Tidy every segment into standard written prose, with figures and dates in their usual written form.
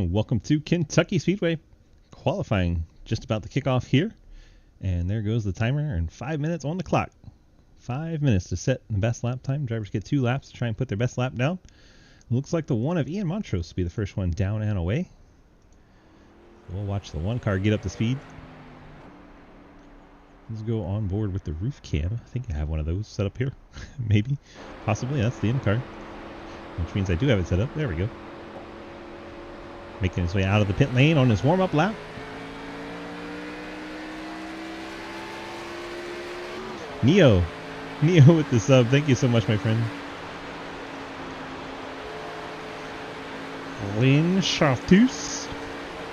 Welcome to Kentucky Speedway. Qualifying just about to kick off here. And there goes the timer and 5 minutes on the clock. 5 minutes to set the best lap time. Drivers get 2 laps to try and put their best lap down. Looks like the one of Ian Montrose will be the first one down and away. We'll watch the one car get up to speed. Let's go on board with the roof cam. I think I have one of those set up here. Maybe. Possibly. That's the in car. Which means I do have it set up. There we go. Making his way out of the pit lane on his warm-up lap. Neo with the sub. Thank you so much, my friend. Lynn Chartus.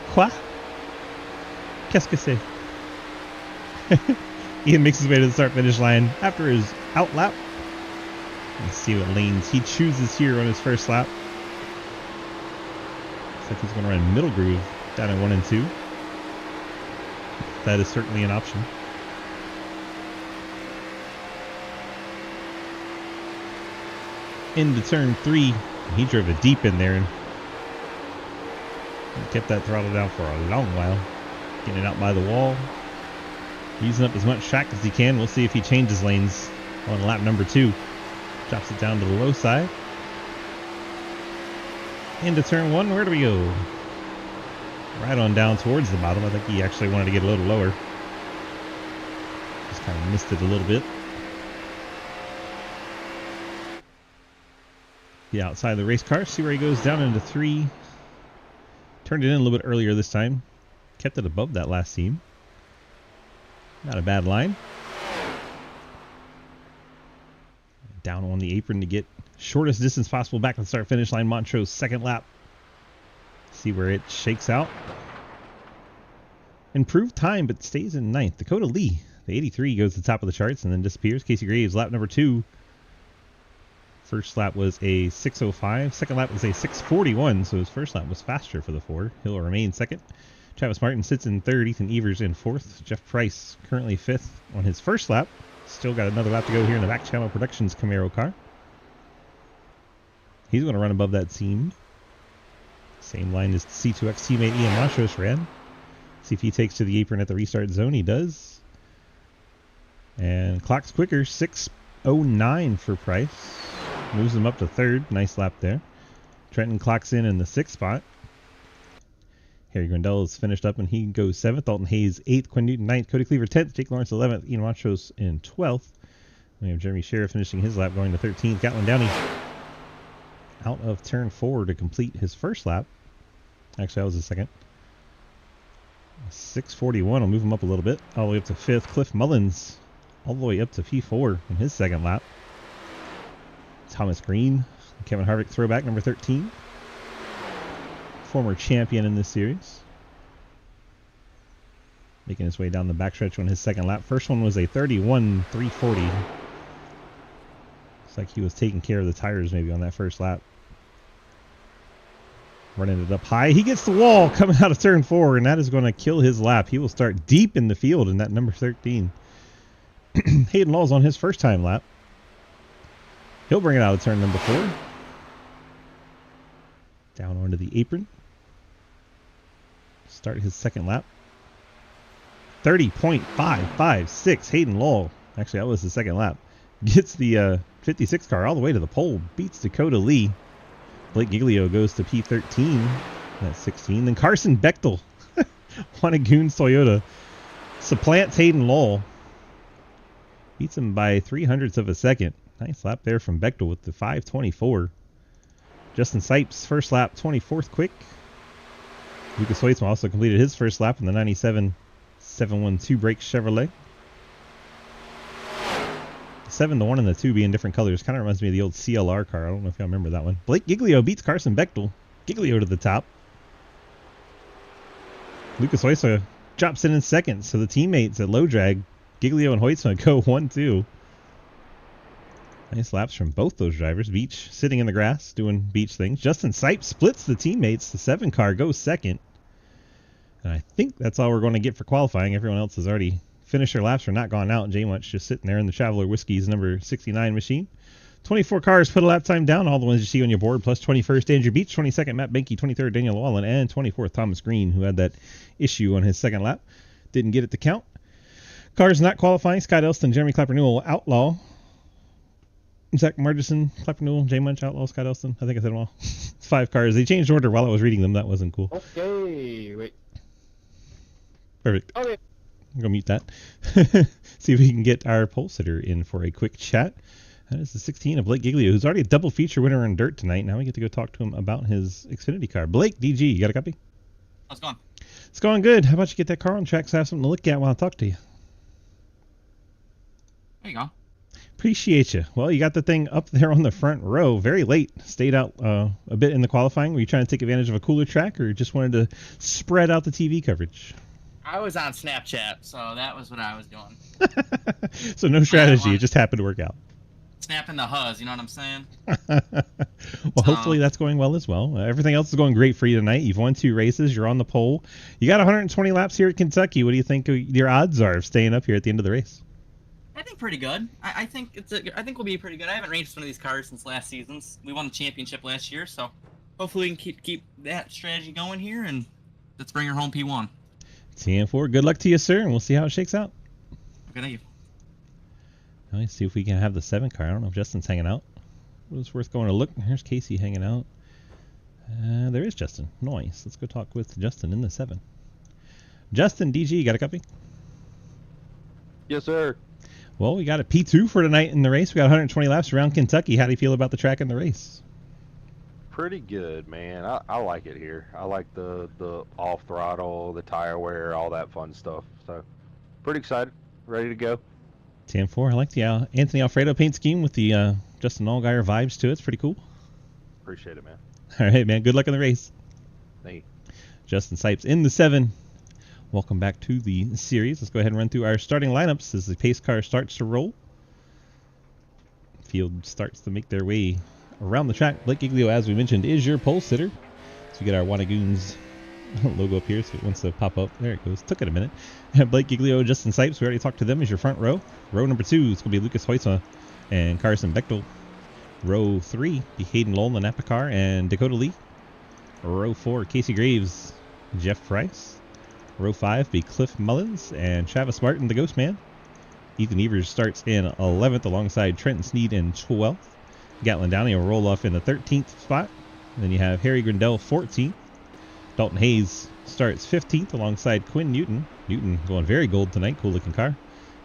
Quoi? Qu'est-ce que c'est? Ian makes his way to the start-finish line after his out lap. Let's see what lanes he chooses here on his first lap. Looks like he's going to run middle groove down in 1 and 2. That is certainly an option. Into turn 3. He drove it deep in there and kept that throttle down for a long while. Getting it out by the wall. Using up as much track as he can. We'll see if he changes lanes on lap number 2. Drops it down to the low side. Into turn 1. Where do we go? Right on down towards the bottom. I think he actually wanted to get a little lower. Just kind of missed it a little bit. Yeah, outside the race car. See where he goes down into 3. Turned it in a little bit earlier this time. Kept it above that last seam. Not a bad line. Down on the apron to get shortest distance possible back to the start finish line. Montrose second lap. See where it shakes out. Improved time, but stays in 9th. Dakota Lee, the 83, goes to the top of the charts and then disappears. Casey Graves, lap number 2. First lap was a 6:05. Second lap was a 6:41, so his first lap was faster for the Ford. He'll remain second. Travis Martin sits in 3rd. Ethan Evers in 4th. Jeff Price currently 5th on his first lap. Still got another lap to go here in the Back Channel Productions Camaro car. He's going to run above that seam. Same line as C2X teammate Ian Montrose ran. See if he takes to the apron at the restart zone. He does. And clock's quicker. 6:09 for Price. Moves him up to 3rd. Nice lap there. Trenton clocks in the 6th spot. Harry Grandel is finished up and he goes 7th. Dalton Hayes 8th. Quinn Newton 9th. Cody Cleaver 10th. Jake Lawrence 11th. Ian Montrose in 12th. We have Jeremy Sheriff finishing his lap going to 13th. Gatlin Downey out of turn 4 to complete his first lap. Actually, that was his second. 6:41 will move him up a little bit. All the way up to 5th. Cliff Mullins all the way up to P4 in his second lap. Thomas Green. Kevin Harvick throwback number 13. Former champion in this series. Making his way down the backstretch on his second lap. First one was a 31.340. Looks like he was taking care of the tires maybe on that first lap. Running it up high. He gets the wall coming out of turn 4, and that is going to kill his lap. He will start deep in the field in that number 13. Hayden Law's on his first time lap. He'll bring it out of turn number 4. Down onto the apron. Start his second lap. 30.556. Hayden Law. Actually, that was the second lap. Gets the 56 car all the way to the pole. Beats Dakota Lee. Blake Giglio goes to P13. That's 16. Then Carson Bechtel. Wannagoons Toyota. Supplants Hayden Law. Beats him by 0.03 of a second. Nice lap there from Bechtel with the 5:24. Justin Sipes, first lap, 24th quick. Lucas Hoytsma also completed his first lap in the 97 712 brake Chevrolet. 7, the 1, and the 2 being different colors. Kind of reminds me of the old CLR car. I don't know if y'all remember that one. Blake Giglio beats Carson Bechtel. Giglio to the top. Lucas Hoytsma drops in second. So the teammates at low drag, Giglio and Hoytsma, go 1-2. Nice laps from both those drivers. Beach sitting in the grass doing beach things. Justin Sipes splits the teammates. The 7 car goes second. And I think that's all we're going to get for qualifying. Everyone else has already finished their laps or not gone out. J Munch just sitting there in the Traveler Whiskey's number 69 machine. 24 cars put a lap time down. All the ones you see on your board, plus 21st, Andrew Beach, 22nd, Matt Benke, 23rd, Daniel Wallen, and 24th, Thomas Green, who had that issue on his second lap. Didn't get it to count. Cars not qualifying, Scott Elston, Jeremy Clapper Newell, Outlaw. Zach Margison, Clapper Newell, J Munch, Outlaw, Scott Elston. I think I said them all. 5 cars. They changed order while I was reading them. That wasn't cool. Okay, wait. Perfect. Okay. I'm going to mute that. See if we can get our pole sitter in for a quick chat. That is the 16 of Blake Giglio, who's already a double feature winner in dirt tonight. Now we get to go talk to him about his Xfinity car. Blake, DG, you got a copy? How's it going? It's going good. How about you get that car on track so I have something to look at while I talk to you? There you go. Appreciate you. Well, you got the thing up there on the front row very late. Stayed out a bit in the qualifying. Were you trying to take advantage of a cooler track or just wanted to spread out the TV coverage? I was on Snapchat, so that was what I was doing. So no strategy. It just happened to work out. Snapping the huzz, you know what I'm saying? Well, hopefully that's going well as well. Everything else is going great for you tonight. You've won 2 races. You're on the pole. You got 120 laps here at Kentucky. What do you think your odds are of staying up here at the end of the race? I think pretty good. I think I think we'll be pretty good. I haven't raced one of these cars since last season's. We won the championship last year, so hopefully we can keep that strategy going here, and let's bring her home P1. TM4, good luck to you, sir, and we'll see how it shakes out. Okay, thank you. Let's see if we can have the 7 car. I don't know if Justin's hanging out. It was worth going to look. Here's Casey hanging out. There is Justin. Nice. Let's go talk with Justin in the 7. Justin, DG, you got a copy? Yes, sir. Well, we got a P2 for tonight in the race. We got 120 laps around Kentucky. How do you feel about the track and the race? Pretty good, man. I like it here. I like the off throttle, the tire wear, all that fun stuff. So, pretty excited. Ready to go. TM4, I like the Anthony Alfredo paint scheme with the Justin Allgaier vibes to it. It's pretty cool. Appreciate it, man. All right, man. Good luck in the race. Thank you. Justin Sipes in the 7. Welcome back to the series. Let's go ahead and run through our starting lineups as the pace car starts to roll. Field starts to make their way around the track. Blake Giglio, as we mentioned, is your pole sitter. So we get our Wannagoons logo up here, so it wants to pop up. There it goes. Took it a minute. Blake Giglio, Justin Sipes, we already talked to them, as your front row. Row number 2 is going to be Lucas Hoytsma and Carson Bechtel. Row 3, be Hayden Lowell, the Napa car, and Dakota Lee. Row 4, Casey Graves, Jeff Price. Row 5 be Cliff Mullins and Travis Martin, the Ghost Man. Ethan Evers starts in 11th alongside Trenton Sneed in 12th. Gatlin Downey will roll off in the 13th spot. Then you have Harry Grindell 14th. Dalton Hayes starts 15th alongside Quinn Newton. Newton going very gold tonight, cool looking car.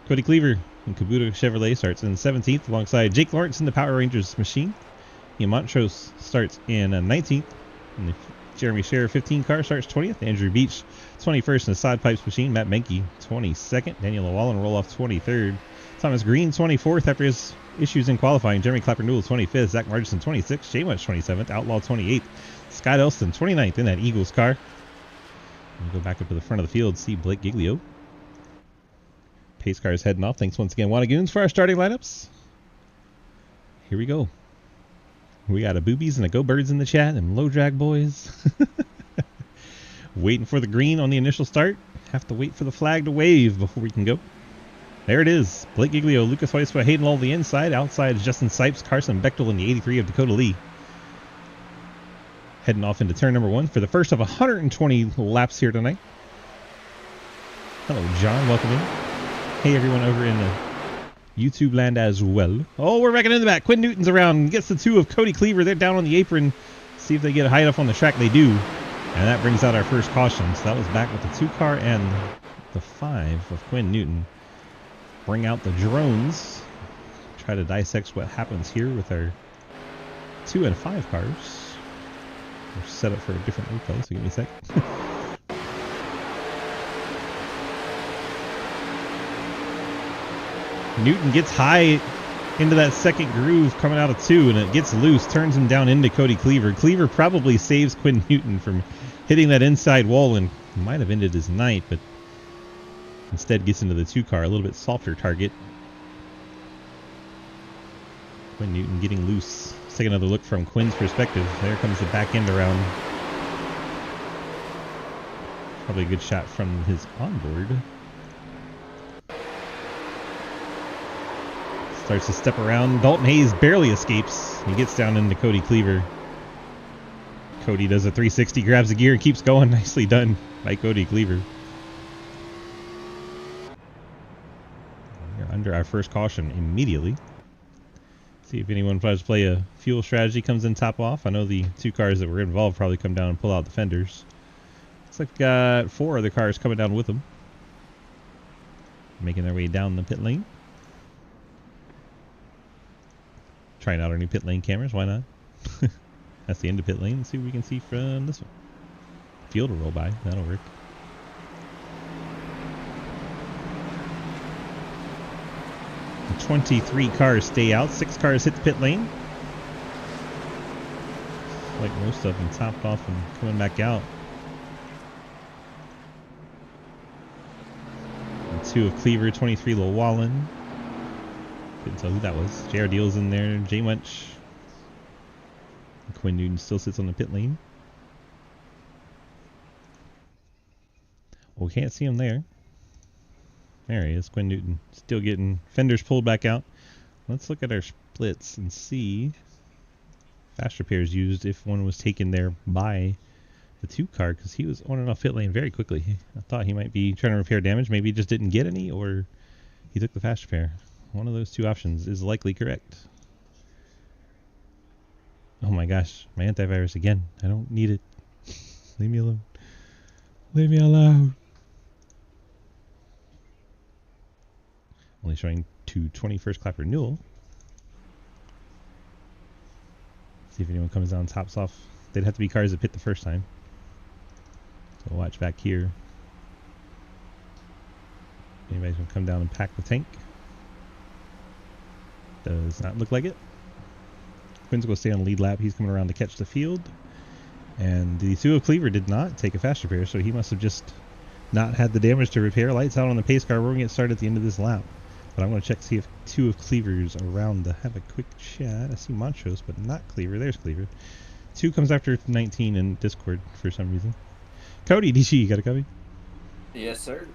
Cody Cleaver in Kubota Chevrolet starts in 17th alongside Jake Lawrence in the Power Rangers machine. Ian Montrose starts in 19th. And the Jeremy Scherer 15 car starts 20th. Andrew Beach 21st in the Sod Pipes machine. Matt Menke 22nd. Daniel Wallen roll off 23rd. Thomas Green 24th after his issues in qualifying. Jeremy Clapper Newell 25th. Zach Margison 26th. Jay Munch 27th. Outlaw 28th. Scott Elston 29th in that Eagles car. We'll go back up to the front of the field, see Blake Giglio. Pace cars heading off. Thanks once again, Wannagoons, for our starting lineups. Here we go. We got a Boobies and a Go Birds in the chat and Low Drag Boys. Waiting for the green on the initial start. Have to wait for the flag to wave before we can go. There it is. Blake Giglio, Lucas Hoytsma, Hayden Lowell the inside. Outside is Justin Sipes, Carson Bechtel in the 83 of Dakota Lee. Heading off into turn number 1 for the first of 120 laps here tonight. Hello, John. Welcome in. Hey, everyone over in the YouTube land as well. Oh, we're back in the back. Quinn Newton's around. Gets the 2 of Cody Cleaver. They're down on the apron. See if they get high enough on the track. They do. And that brings out our first caution. So that was back with the 2 car and the 5 of Quinn Newton. Bring out the drones. Try to dissect what happens here with our 2 and 5 cars. We're set up for a different replay, so give me a sec. Newton gets high into that second groove coming out of 2, and it gets loose, turns him down into Cody Cleaver. Cleaver probably saves Quinn Newton from hitting that inside wall and might have ended his night, but instead gets into the 2 car, a little bit softer target. Quinn Newton getting loose. Let's take another look from Quinn's perspective. There comes the back end around. Probably a good shot from his onboard. Starts to step around. Dalton Hayes barely escapes. He gets down into Cody Cleaver. Cody does a 360, grabs the gear, and keeps going. Nicely done by Cody Cleaver. We're under our first caution immediately. See if anyone tries to play a fuel strategy, comes in top off. I know the 2 cars that were involved probably come down and pull out the fenders. Looks like we've got 4 other cars coming down with them. Making their way down the pit lane. Trying out our new pit lane cameras, why not? That's the end of pit lane. Let's see what we can see from this one. Field will roll by, that'll work. The 23 cars stay out, 6 cars hit the pit lane. Like most of them topped off and coming back out. And 2 of Cleaver, 23 Llewellyn. Couldn't tell who that was. JR Deal's in there, J Munch. Quinn Newton still sits on the pit lane. Well, we can't see him there. There he is, Quinn Newton. Still getting fenders pulled back out. Let's look at our splits and see fast repairs used if one was taken there by the 2 car, because he was on and off pit lane very quickly. I thought he might be trying to repair damage. Maybe he just didn't get any, or he took the fast repair. One of those 2 options is likely correct. Oh my gosh, my antivirus again. I don't need it. Leave me alone. Leave me alone. Only showing 220 first clap renewal. See if anyone comes down and tops off. They'd have to be cars that pit the first time. So watch back here. Anybody's gonna come down and pack the tank. Does not look like it. Quinn's going to stay on the lead lap. He's coming around to catch the field. And the 2 of Cleaver did not take a fast repair, so he must have just not had the damage to repair. Lights out on the pace car. We're going to get started at the end of this lap. But I'm going to check to see if 2 of Cleaver's around to have a quick chat. I see Montrose, but not Cleaver. There's Cleaver. 2 comes after 19 in Discord for some reason. Cody, DG, you got a copy? Yes, sir.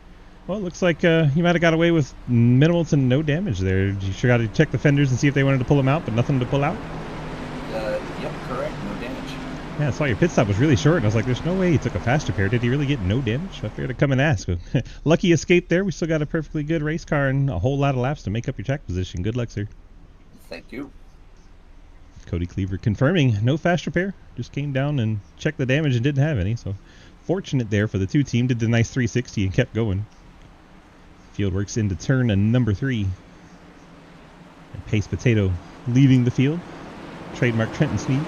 Well, it looks like he might have got away with minimal to no damage there. You sure got to check the fenders and see if they wanted to pull him out, but nothing to pull out? Yep, correct. No damage. Yeah, I saw your pit stop was really short, and I was like, there's no way he took a fast repair. Did he really get no damage? I figured I'd come and ask. Lucky escape there. We still got a perfectly good race car and a whole lot of laps to make up your track position. Good luck, sir. Thank you. Cody Cleaver confirming no fast repair. Just came down and checked the damage and didn't have any. So fortunate there for the 2 team. Did the nice 360 and kept going. Field works into turn number 3. And Pace Potato leading the field. Trademark Trenton Sneed.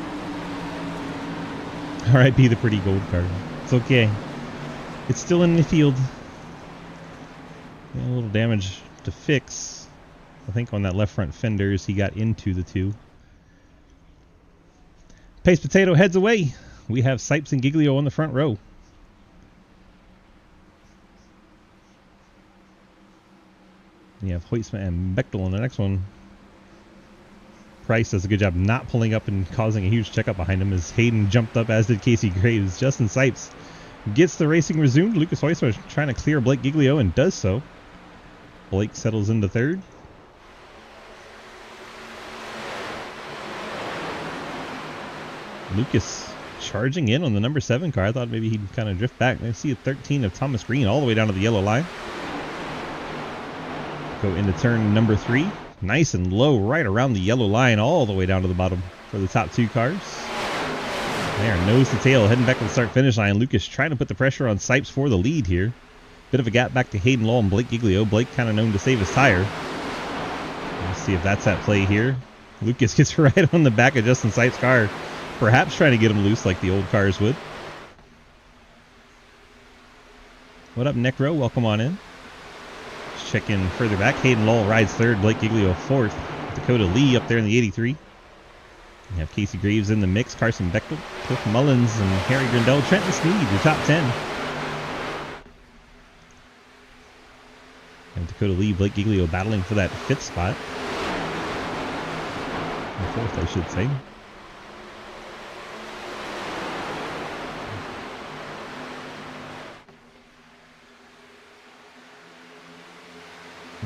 R.I.P. the pretty gold card. It's okay. It's still in the field. A little damage to fix. I think on that left front fender as he got into the 2. Pace Potato heads away. We have Sipes and Giglio on the front row. You have Hoytsma and Bechtel on the next one. Price does a good job not pulling up and causing a huge checkup behind him as Hayden jumped up, as did Casey Graves. Justin Sipes gets the racing resumed. Lucas Hoytsma is trying to clear Blake Giglio and does so. Blake settles into 3rd. Lucas charging in on the number 7 car. I thought maybe he'd kind of drift back. I see a 13 of Thomas Green all the way down to the yellow line. Go into turn number 3. Nice and low right around the yellow line all the way down to the bottom for the top 2 cars. There, nose to tail, heading back to the start-finish line. Lucas trying to put the pressure on Sipes for the lead here. Bit of a gap back to Hayden Law and Blake Giglio. Blake kind of known to save his tire. Let's see if that's at play here. Lucas gets right on the back of Justin Sipes' car. Perhaps trying to get him loose like the old cars would. What up, Necro? Welcome on in. Let's check in further back. Hayden Law rides 3rd. Blake Giglio 4th. Dakota Lee up there in the 83. You have Casey Graves in the mix. Carson Bechtel, Cliff Mullins, and Harry Grindell. Trenton Sneed, your top 10. And Dakota Lee, Blake Giglio battling for that 5th spot. Or 4th, I should say.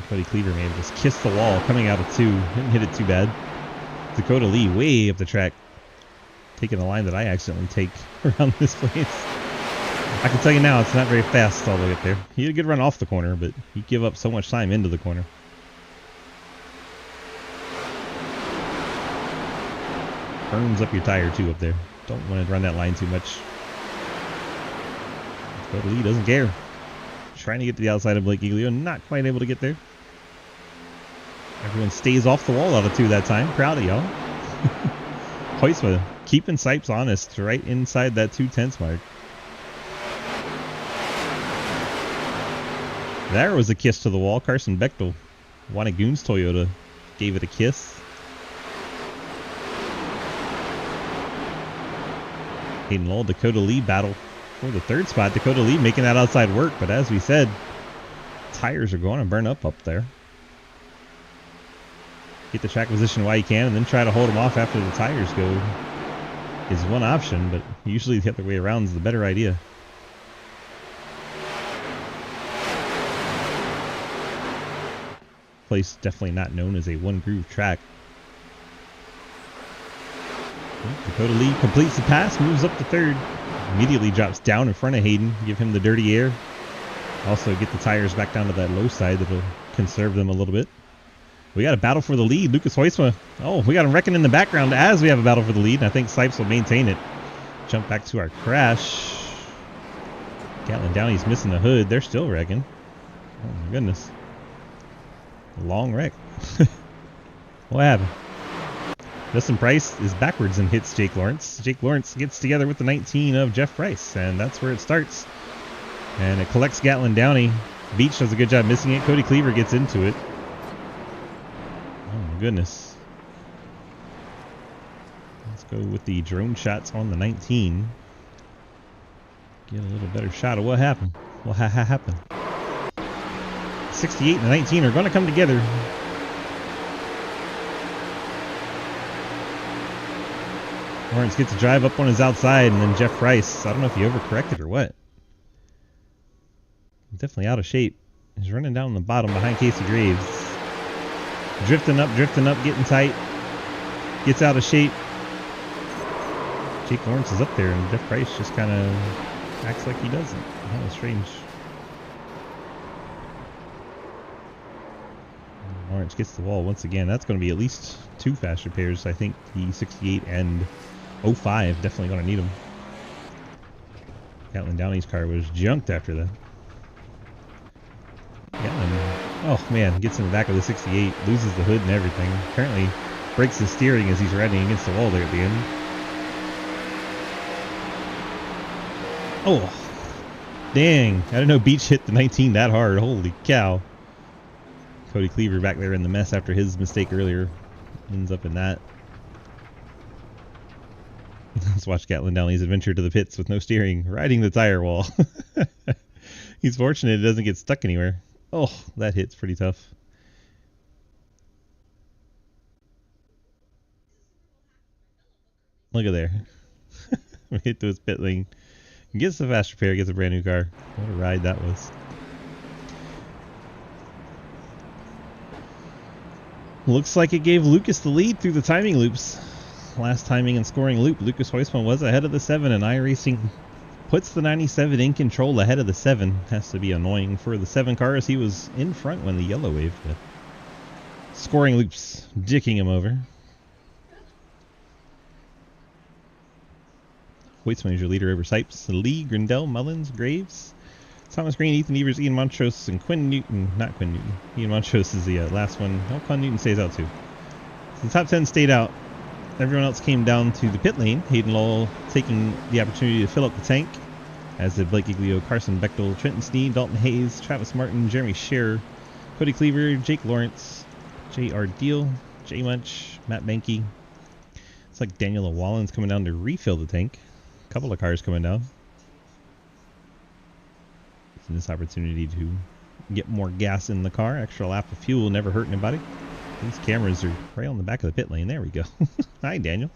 Cody Cleaver may have just kissed the wall coming out of 2. Didn't hit it too bad. Dakota Lee way up the track. Taking the line that I accidentally take around this place. I can tell you now, it's not very fast all the way up there. He had a good run off the corner, but he give up so much time into the corner. Burns up your tire too up there. Don't want to run that line too much. Dakota Lee doesn't care. Trying to get to the outside of Blake Giglio, not quite able to get there. Everyone stays off the wall out of 2 that time. Proud of y'all. Huisma keeping Sipes honest right inside that 2/10 mark. There was a kiss to the wall. Carson Bechtel, Wannagoon's Toyota, gave it a kiss. Hayden Lowell, Dakota Lee battle for the 3rd spot. Dakota Lee making that outside work, but as we said, tires are going to burn up there. Get the track position while you can, and then try to hold them off after the tires go is one option, but usually the other way around is the better idea. Place definitely not known as a one-groove track. Dakota Lee completes the pass, moves up to 3rd, immediately drops down in front of Hayden, give him the dirty air. Also get the tires back down to that low side that'll conserve them a little bit. We got a battle for the lead. Lucas Huisma. Oh, we got him wrecking in the background as we have a battle for the lead, and I think Sipes will maintain it. Jump back to our crash. Gatlin Downey's missing the hood. They're still wrecking. Oh my goodness. Long wreck. What happened? Justin Price is backwards and hits Jake Lawrence. Jake Lawrence gets together with the 19 of Jeff Price, and that's where it starts. And it collects Gatlin Downey. Beach does a good job missing it. Cody Cleaver gets into it. Oh my goodness. Let's go with the drone shots on the 19. Get a little better shot of what happened. What happened? 68 and the 19 are going to come together. Lawrence gets a drive up on his outside, and then Jeff Price, I don't know if he overcorrected or what. Definitely out of shape. He's running down the bottom behind Casey Graves. Drifting up, getting tight. Gets out of shape. Jake Lawrence is up there, and Jeff Price just kind of acts like he doesn't. That was strange. Lawrence gets the wall once again. That's going to be at least 2 fast repairs. I think the 68 and 05 definitely going to need them. Gatlin Downey's car was junked after that. Gatlin, oh man, gets in the back of the 68, loses the hood and everything. Apparently breaks his steering as he's riding against the wall there at the end. Oh, dang. I didn't know Beach hit the 19 that hard. Holy cow. Cody Cleaver back there in the mess after his mistake earlier. Ends up in that. Let's watch Gatlin Downey's adventure to the pits with no steering, riding the tire wall. He's fortunate it doesn't get stuck anywhere. Oh, that hit's pretty tough. Look at there. Hit to his pit lane. Gets the fast repair, gets a brand new car. What a ride that was. Looks like it gave Lucas the lead through the timing loops. Last timing and scoring loop, Lucas Huisman was ahead of the 7, and iRacing puts the 97 in control ahead of the 7. Has to be annoying for the 7 cars. He was in front when the yellow waved. But scoring loops, dicking him over. Huisman is your leader over Sipes, Lee, Grindell, Mullins, Graves, Thomas Green, Ethan Evers, Ian Montrose, and Quinn Newton. Not Quinn Newton. Ian Montrose is the last one. Oh, Quinn Newton stays out too. So the top 10 stayed out. Everyone else came down to the pit lane. Hayden Lowell taking the opportunity to fill up the tank, as did Blake Giglio, Carson Bechtel, Trenton Sneed, Dalton Hayes, Travis Martin, Jeremy Scherer, Cody Cleaver, Jake Lawrence, J.R. Deal, Jay Munch, Matt Banky. It's like Daniel Wallen's coming down to refill the tank. A couple of cars coming down. Using this opportunity to get more gas in the car. Extra lap of fuel, never hurt anybody. These cameras are right on the back of the pit lane. There we go. Hi, Daniel.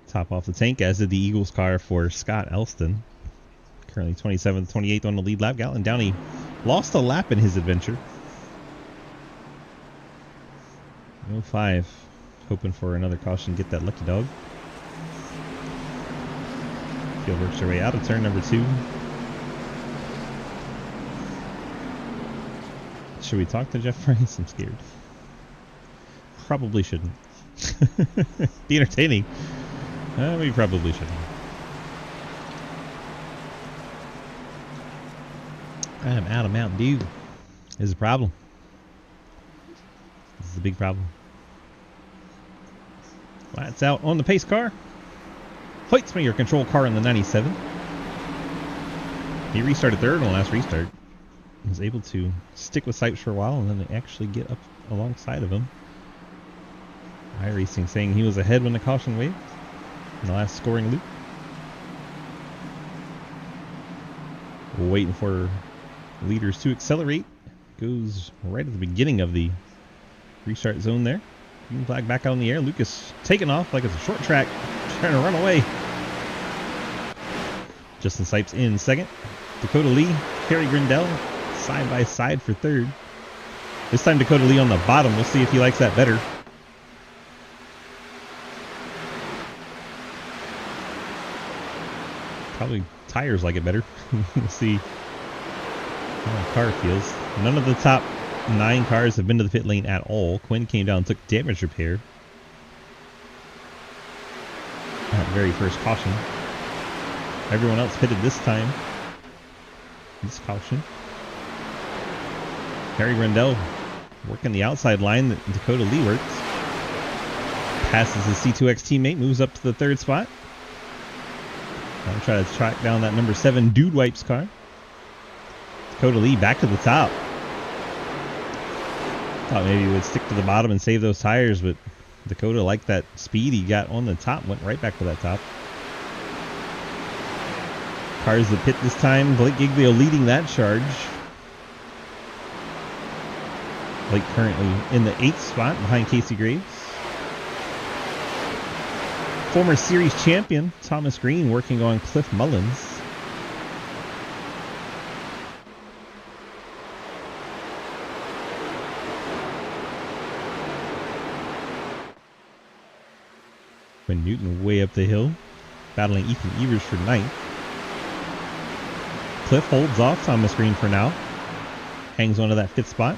Top off the tank, as did the Eagles car for Scott Elston. Currently 27th, 28th on the lead lap. Gatlin Downey Lost a lap in his adventure. 05. Hoping for another caution, get that lucky dog. Field works their way out of turn number 2. Should we talk to Jeff Price? I'm scared. Probably shouldn't. Be entertaining. We probably shouldn't. I'm out of Mountain Dew. This is a problem. This is a big problem. Lights out on the pace car. Hoytsma, your control car in the 97. He restarted third on the last restart. He was able to stick with Sipes for a while and then actually get up alongside of him. iRacing saying he was ahead when the caution waved in the last scoring loop. Waiting for leaders to accelerate. Goes right at the beginning of the restart zone there. Green flag back out in the air. Lucas taking off like it's a short track, trying to run away. Justin Sipes in second. Dakota Lee, Harry Grindell, side by side for third. This time Dakota Lee on the bottom. We'll see if he likes that better. Probably tires like it better. We'll see how the car feels. None of the top 9 cars have been to the pit lane at all. Quinn came down and took damage repair. That very first caution. Everyone else pitted this time. This caution. Harry Grindell working the outside line that Dakota Lee works. Passes his C2X teammate, moves up to the 3rd spot. I'll try to track down that number 7 Dude Wipes car. Dakota Lee back to the top. Thought maybe he would stick to the bottom and save those tires, but Dakota liked that speed he got on the top, went right back to that top. Cars the pit this time. Blake Giglio leading that charge. Blake currently in the 8th spot behind Casey Graves. Former series champion Thomas Green working on Cliff Mullins. Quinn Newton way up the hill, battling Ethan Evers for 9th. Cliff holds off Thomas Green for now. Hangs on to that 5th spot.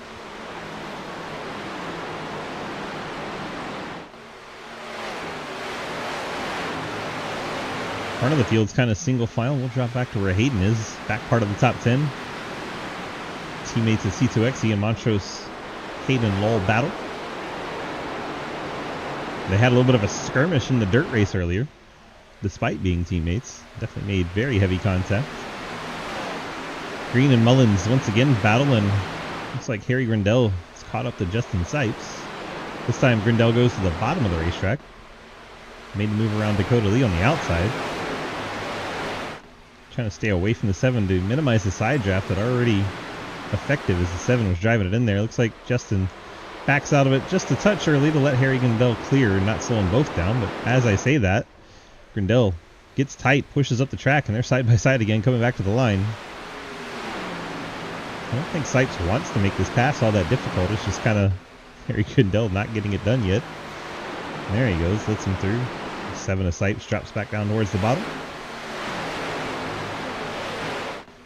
Front of the field's kind of single file. We'll drop back to where Hayden is. Back part of the top 10. Teammates at C2X, Ian Montrose, Hayden Lowell battle. They had a little bit of a skirmish in the dirt race earlier, despite being teammates. Definitely made very heavy contact. Green and Mullins once again battle, and looks like Harry Grindell is caught up to Justin Sipes. This time Grindell goes to the bottom of the racetrack. Made the move around Dakota Lee on the outside. Trying to stay away from the 7 to minimize the side draft that already effective as the 7 was driving it in there. Looks like Justin backs out of it just a touch early to let Harry Grindell clear and not slow them both down. But as I say that, Grindell gets tight, pushes up the track, and they're side by side again, coming back to the line. I don't think Sipes wants to make this pass all that difficult. It's just kind of Harry Grindell not getting it done yet. And there he goes, lets him through. 7 of Sipes drops back down towards the bottom.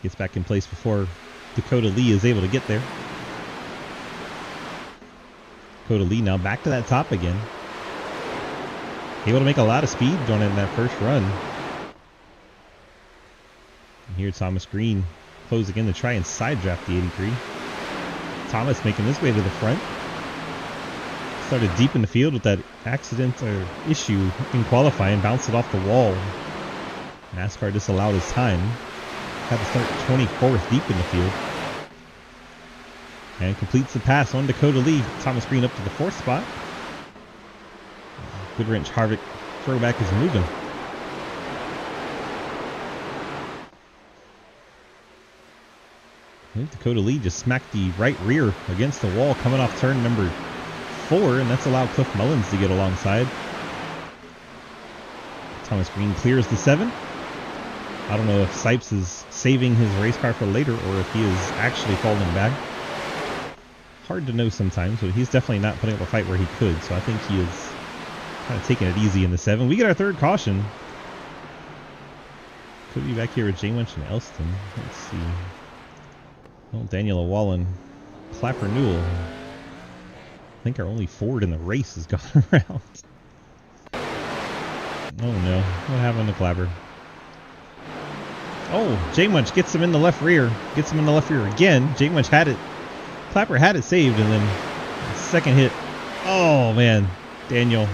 Gets back in place before Dakota Lee is able to get there. Dakota Lee now back to that top again. Able to make a lot of speed going in that first run. And here Thomas Green close again to try and side draft the 83. Thomas making his way to the front. Started deep in the field with that accident or issue in qualifying, bounced it off the wall. NASCAR disallowed his time. Had to start 24th deep in the field. And completes the pass on Dakota Lee. Thomas Green up to the 4th spot. Goodwrench Harvick throwback is moving. Dakota Lee just smacked the right rear against the wall coming off turn number 4, and that's allowed Cliff Mullins to get alongside. Thomas Green clears the 7. I don't know if Sipes is saving his race car for later or if he is actually falling back. Hard to know sometimes, but he's definitely not putting up a fight where he could, so I think he is kind of taking it easy in the 7. We get our third caution. Could be back here with J-Munch and Elston. Let's see. Well, Daniel Wallen, Clapper Newell. I think our only Ford in the race has gone around. Oh no, what happened to Clapper? Oh, J-Munch gets him in the left rear. Gets him in the left rear again. J-Munch had it. Clapper had it saved, and then second hit. Oh man, Daniel.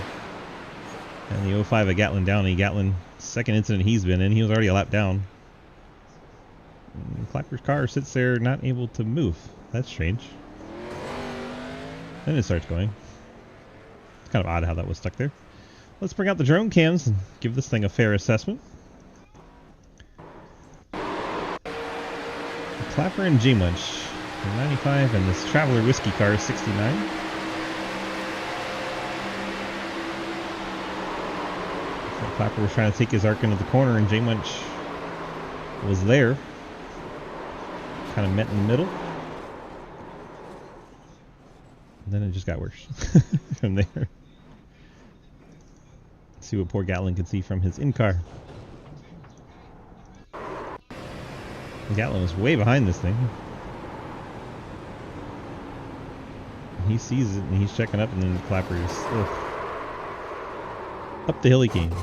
And the 05 of Gatlin Downey. Gatlin, second incident he's been in. He was already a lap down. And Clapper's car sits there not able to move. That's strange. Then it starts going. It's kind of odd how that was stuck there. Let's bring out the drone cams and give this thing a fair assessment. Clapper and J-Munch, 95, and this Traveler Whiskey car, 69. So Clapper was trying to take his arc into the corner, and J-Munch was there. Kind of met in the middle. And then it just got worse from there. Let's see what poor Gatlin can see from his in-car. Gatlin was way behind this thing. He sees it and he's checking up, and then Clapper is up the hill he came.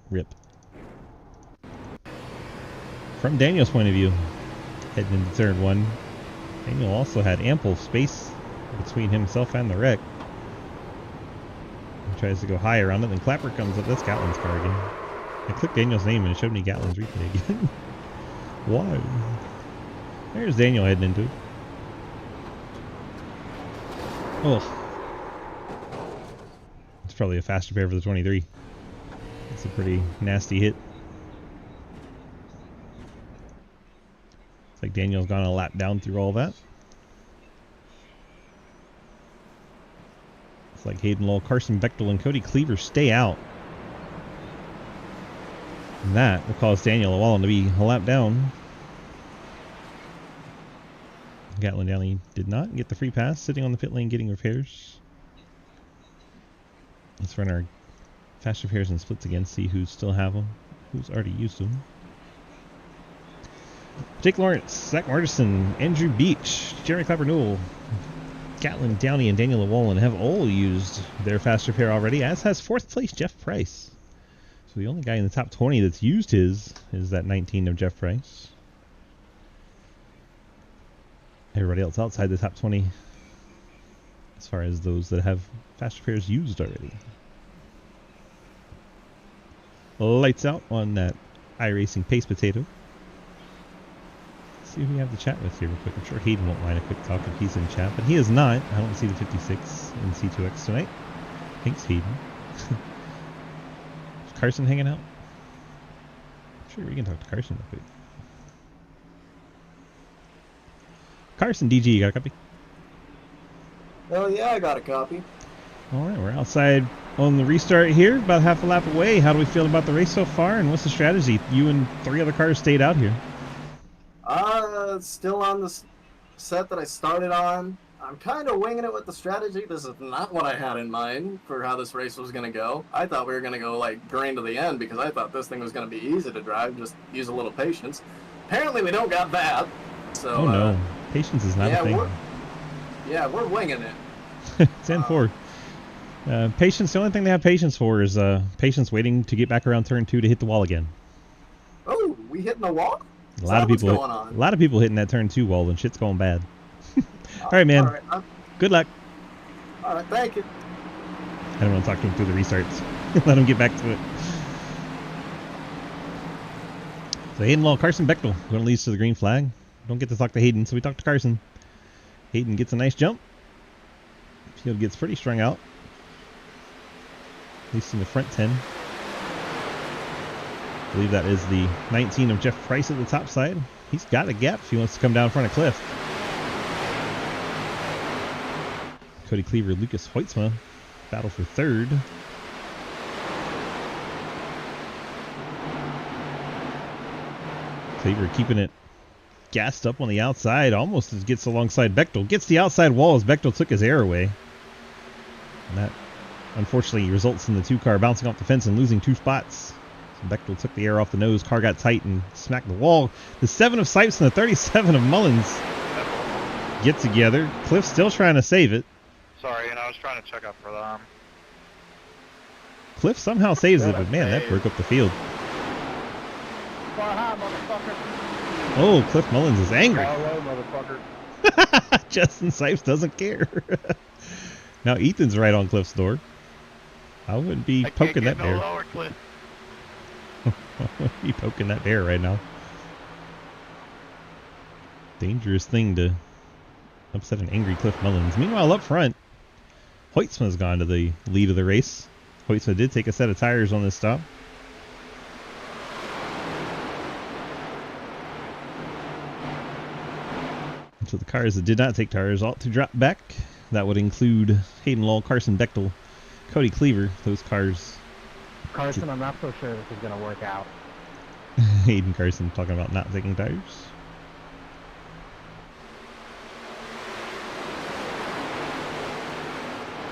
Rip. From Daniel's point of view, heading into turn 1, Daniel also had ample space between himself and the wreck. He tries to go higher on it, then Clapper comes up. That's Gatlin's car again. I clicked Daniel's name and it showed me Gatlin's replay again. Why? There's Daniel heading into it. Oh. It's probably a faster pair for the 23. It's a pretty nasty hit. It's like Daniel's gone a lap down through all that. It's like Hayden Lowell, Carson Bechtel, and Cody Cleaver stay out. And that will cause Daniel Wallen to be a lap down. Gatlin Downey did not get the free pass, sitting on the pit lane getting repairs. Let's run our fast repairs and splits again, see who still have them, who's already used them. Jake Lawrence, Zach Martison, Andrew Beach, Jeremy Clapper Newell, Gatlin Downey, and Daniel Wallen have all used their fast repair already, as has 4th place Jeff Price. So the only guy in the top 20 that's used his is that 19 of Jeff Price. Everybody else outside the top 20, as far as those that have fast repairs used already. Lights out on that iRacing Pace Potato. Let's see who we have to chat with here real quick. I'm sure Hayden won't mind a quick talk if he's in chat, but he is not. I don't see the 56 in C2X tonight. Thanks, Hayden. Carson hanging out? Sure, we can talk to Carson real quick. Carson, DG, you got a copy? Oh yeah, I got a copy. Alright, we're outside on the restart here, about half a lap away. How do we feel about the race so far, and what's the strategy? You and 3 other cars stayed out here. Still on the set that I started on. I'm kind of winging it with the strategy. This is not what I had in mind for how this race was going to go. I thought we were going to go like green to the end because I thought this thing was going to be easy to drive, just use a little patience. Apparently we don't got that. So, oh no, patience is not a thing. We're winging it. 10-4. Patience, the only thing they have patience for is patience waiting to get back around turn 2 to hit the wall again. Oh, we hitting the wall? A lot of people hitting that turn 2 wall and shit's going bad. All right, man. All right, good luck. All right, thank you. I don't want to talk to him through the restarts. Let him get back to it. So Hayden Law, Carson Bechtel, going to lead to the green flag. Don't get to talk to Hayden, so we talk to Carson. Hayden gets a nice jump. Field gets pretty strung out. At least in the front 10. I believe that is the 19 of Jeff Price at the top side. He's got a gap if he wants to come down in front of Cliff. Cody Cleaver, Lucas Hoitzma battle for third. Tabor keeping it gassed up on the outside, almost as gets alongside Bechtel. Gets the outside wall as Bechtel took his air away. And that, unfortunately, results in the 2-car bouncing off the fence and losing 2 spots. So Bechtel took the air off the nose. Car got tight and smacked the wall. The 7 of Sipes and the 37 of Mullins get together. Cliff still trying to save it. Sorry, and I was trying to check up for them. Cliff somehow saves it, but man, that broke up the field. Far high, motherfucker. Oh, Cliff Mullins is angry. Far low, motherfucker. Justin Sipes doesn't care. Now Ethan's right on Cliff's door. I wouldn't be poking that bear. Lower, Cliff. I wouldn't be poking that bear right now. Dangerous thing to upset an angry Cliff Mullins. Meanwhile, up front, Hoytsma's gone to the lead of the race. Hoytsma did take a set of tires on this stop. So the cars that did not take tires ought to drop back. That would include Hayden Law, Carson Bechtel, Cody Cleaver. Those cars. Carson, I'm not so sure this is going to work out. Hayden Carson talking about not taking tires.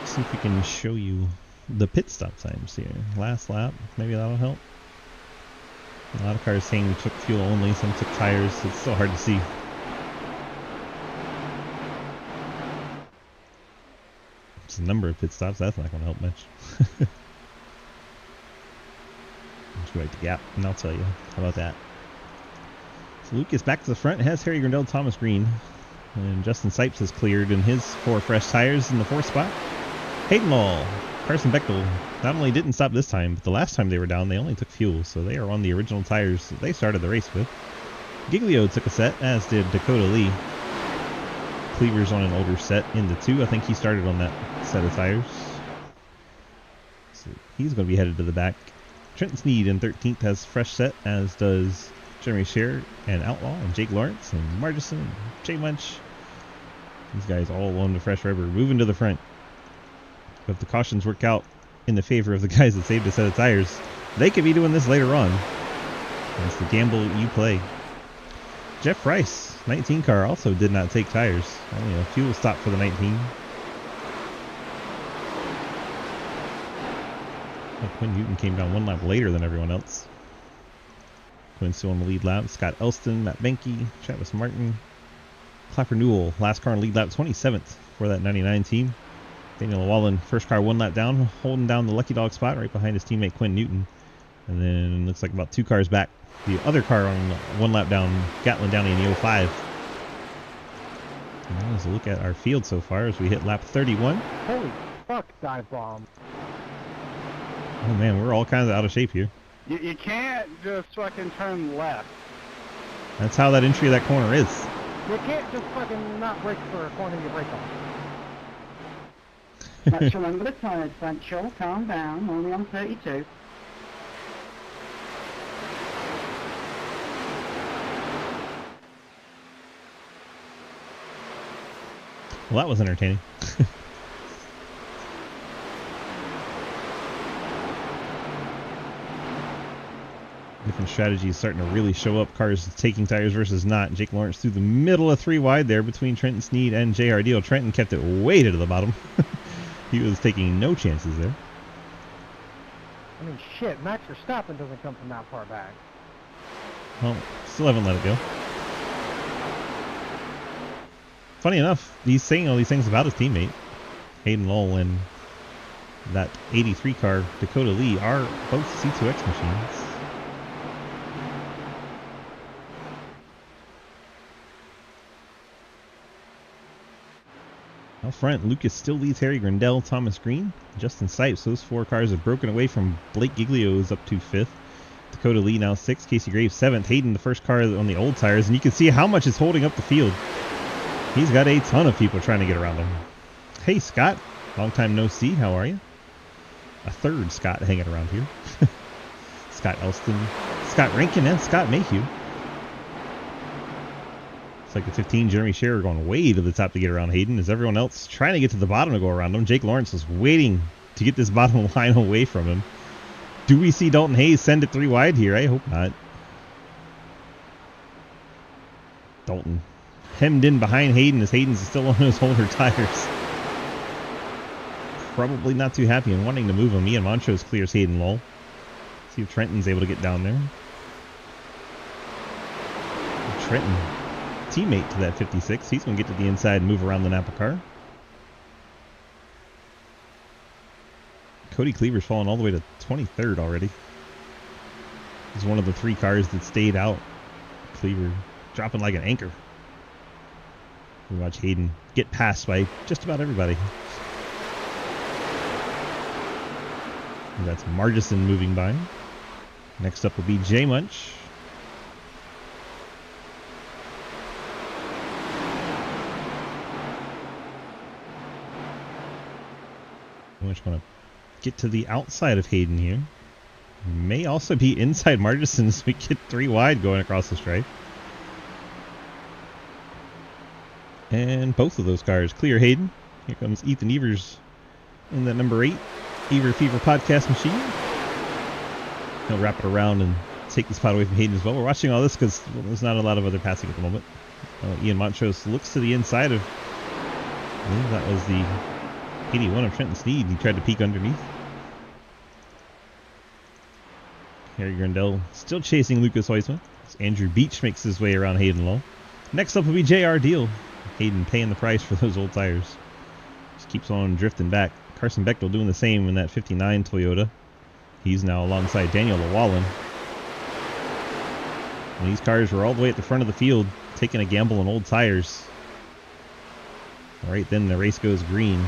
See if we can show you the pit stop times here. Last lap, maybe that'll help. A lot of cars saying took fuel only, some took tires. It's still hard to see. It's the number of pit stops, that's not going to help much. Let's go back to gap, and I'll tell you. How about that? So Luke gets back to the front, has Harry Grindell, Thomas Green, and Justin Sipes has cleared in his 4 fresh tires in the 4th spot. Hayden Law, Carson Bechtel not only didn't stop this time, but the last time they were down, they only took fuel, so they are on the original tires that they started the race with. Giglio took a set, as did Dakota Lee. Cleaver's on an older set in the 2. I think he started on that set of tires. So he's going to be headed to the back. Trenton Sneed in 13th has fresh set, as does Jeremy Scher and Outlaw and Jake Lawrence and Margison and Jay Munch. These guys all on the fresh rubber, moving to the front. But if the cautions work out in the favor of the guys that saved a set of tires, they could be doing this later on. That's the gamble you play. Jeff Price, 19 car, also did not take tires. Only a fuel stop for the 19. Quinn Newton came down 1 lap later than everyone else. Quinn still on the lead lap. Scott Elston, Matt Benke, Travis Martin, Clapper Newell, last car in lead lap, 27th for that 99 team. Daniel Wallen, first car 1 lap down, holding down the lucky dog spot right behind his teammate Quinn Newton. And then looks like about 2 cars back. The other car on 1 lap down, Gatlin Downey in the 05. And that was a look at our field so far as we hit lap 31. Holy fuck, dive bomb. Oh man, we're all kinds of out of shape here. You can't just fucking turn left. That's how that entry of that corner is. You can't just fucking not brake for a corner you brake on. Let's remember the tire differential. Calm down. Only on 32. Well, that was entertaining. Different strategies starting to really show up. Cars taking tires versus not. Jake Lawrence through the middle of 3 wide there between Trenton Sneed and J.R. Deal. Trenton kept it way to the bottom. He was taking no chances there. I mean, shit, Max Verstappen doesn't come from that far back. Well, still haven't let it go. Funny enough, he's saying all these things about his teammate. Hayden Lowell and that 83 car, Dakota Lee, are both C2X machines. Out front, Lucas still leads Harry Grindell, Thomas Green, Justin Sipes. Those 4 cars have broken away from Blake Giglio's up to 5th. Dakota Lee now 6th, Casey Graves 7th. Hayden, the first car on the old tires, and you can see how much is holding up the field. He's got a ton of people trying to get around him. Hey, Scott. Long time no see. How are you? A third Scott hanging around here. Scott Elston, Scott Rankin, and Scott Mayhew. It's like the 15, Jeremy Scher going way to the top to get around Hayden, as everyone else trying to get to the bottom to go around him. Jake Lawrence is waiting to get this bottom line away from him. Do we see Dalton Hayes send it 3 wide here? I hope not. Dalton hemmed in behind Hayden as Hayden's still on his older tires. Probably not too happy and wanting to move him. Ian Montrose clears Hayden Lowell. See if Trenton's able to get down there. Trenton, teammate to that 56. He's going to get to the inside and move around the Napa car. Cody Cleaver's fallen all the way to 23rd already. He's one of the 3 cars that stayed out. Cleaver dropping like an anchor. We watch Hayden get passed by just about everybody. And that's Margison moving by. Next up will be J Munch. Munch going to get to the outside of Hayden here. May also be inside Margison as we get 3 wide going across the stripe. And both of those cars clear Hayden. Here comes Ethan Evers in that number 8 Ever Fever podcast machine. He'll wrap it around and take the spot away from Hayden as well. We're watching all this because there's not a lot of other passing at the moment. Ian Montrose looks to the inside of, I believe that was the 81 of Trenton Sneed. He tried to peek underneath. Harry Grandel still chasing Lucas Heusman. Andrew Beach makes his way around Hayden Low. Next up will be J.R. Deal. Hayden paying the price for those old tires. Just keeps on drifting back. Carson Bechtel doing the same in that 59 Toyota. He's now alongside Daniel Llewellyn. And these cars were all the way at the front of the field, taking a gamble on old tires. All right, then the race goes green.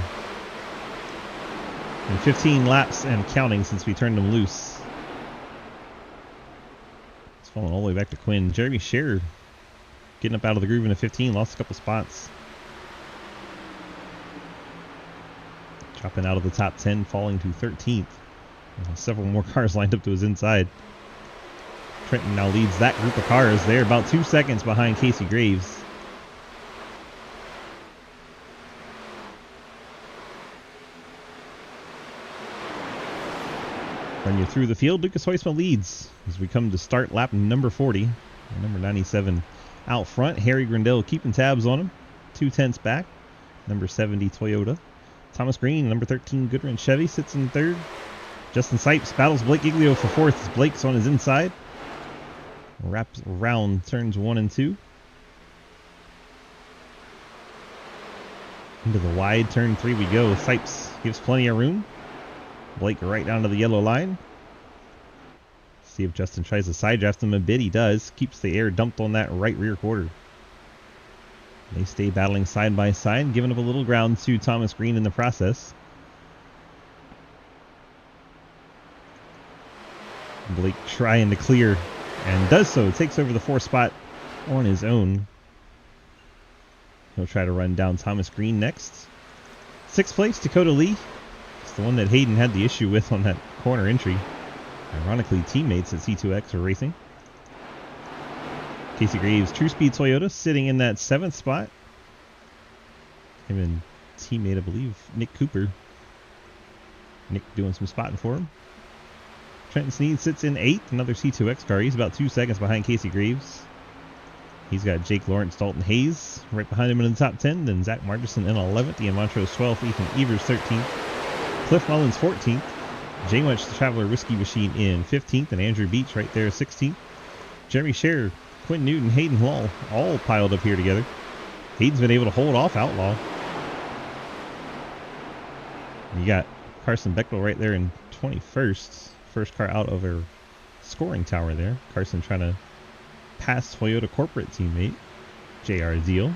And 15 laps and counting since we turned them loose. It's falling all the way back to Quinn. Jeremy Scherer getting up out of the groove in a 15, lost a couple spots. Dropping out of the top 10, falling to 13th. Several more cars lined up to his inside. Trenton now leads that group of cars. They're about 2 seconds behind Casey Graves. Run you through the field. Lucas Heusman leads as we come to start lap number 40. Number 97 out front. Harry Grandel keeping tabs on him. 2/10 back. Number 70 Toyota. Thomas Green, number 13 Goodrich Chevy, sits in third. Justin Sipes battles Blake Giglio for fourth as Blake's on his inside. Wraps around turns 1 and 2. Into the wide turn 3 we go. Sipes gives plenty of room. Blake right down to the yellow line. See if Justin tries to side draft him a bit. He does. Keeps the air dumped on that right rear quarter. They stay battling side by side, giving up a little ground to Thomas Green in the process. Blake trying to clear and does so. Takes over the 4th spot on his own. He'll try to run down Thomas Green next. 6th place, Dakota Lee. It's the one that Hayden had the issue with on that corner entry. Ironically, teammates at C2X are racing. Casey Graves, True Speed Toyota, sitting in that 7th spot. Him and teammate, I believe, Nick Cooper. Nick doing some spotting for him. Trenton Sneed sits in 8th, another C2X car. He's about 2 seconds behind Casey Graves. He's got Jake Lawrence, Dalton Hayes right behind him in the top 10. Then Zach Margison in 11th, Ian Montrose 12th, Ethan Evers 13th, Cliff Mullins 14th, J Much the Traveler Whiskey Machine in 15th, and Andrew Beach right there 16th. Jeremy Scherer, Quinn Newton, Hayden Hall all piled up here together. Hayden's been able to hold off Outlaw. You got Carson Bechtel right there in 21st. First car out of her scoring tower there. Carson trying to pass Toyota corporate teammate J.R. Deal.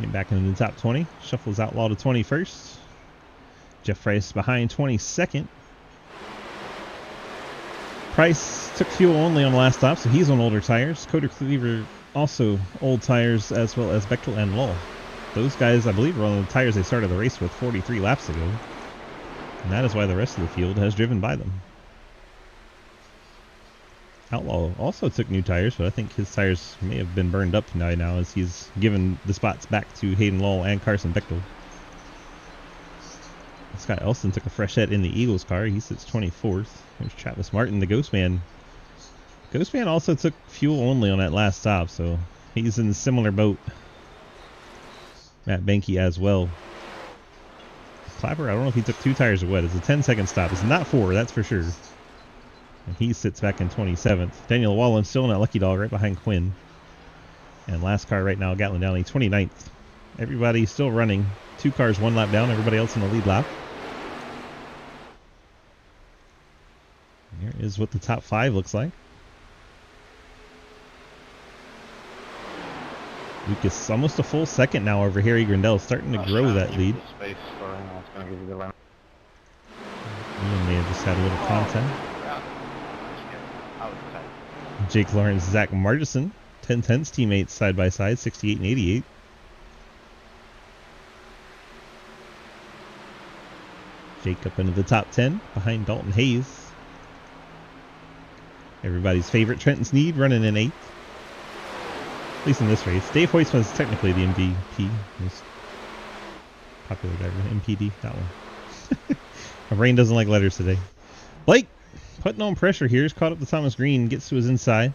Get back into the top 20. Shuffles Outlaw to 21st. Jeff Price behind 22nd. Price took fuel only on the last stop, so he's on older tires. Cody Cleaver also old tires, as well as Bechtel and Lull. Those guys, I believe, were on the tires they started the race with 43 laps ago. And that is why the rest of the field has driven by them. Outlaw also took new tires, but I think his tires may have been burned up now as he's given the spots back to Hayden Lull and Carson Bechtel. Scott Elston took a fresh set in the Eagles car. He sits 24th. There's Travis Martin, the Ghost Man. Ghost Man also took fuel only on that last stop, so he He's in a similar boat. Matt Benke as well. Clapper, I don't know if he took 2 tires or what. It's a 10-second stop. It's not 4, that's for sure. And he sits back in 27th. Daniel Wallen still in that lucky dog right behind Quinn. And last car right now, Gatlin Downey, 29th. Everybody still running. 2 cars, 1 lap down. Everybody else in the lead lap. Here is what the top 5 looks like. Lucas almost a full second now over Harry Grindel, starting to grow that lead. Space for him. I was gonna give you the line. Ian may have just had a little content. I was tight. Jake Lawrence, Zach Martison, 10-10s teammates side by side, 68 and 88. Jake up into the top 10 behind Dalton Hayes. Everybody's favorite Trenton Sneed running in 8th. At least in this race. Dave Hoistman's technically the MVP. Most popular driver. MPD, that one. My brain doesn't like letters today. Blake putting on pressure here. He's caught up to Thomas Green. Gets to his inside.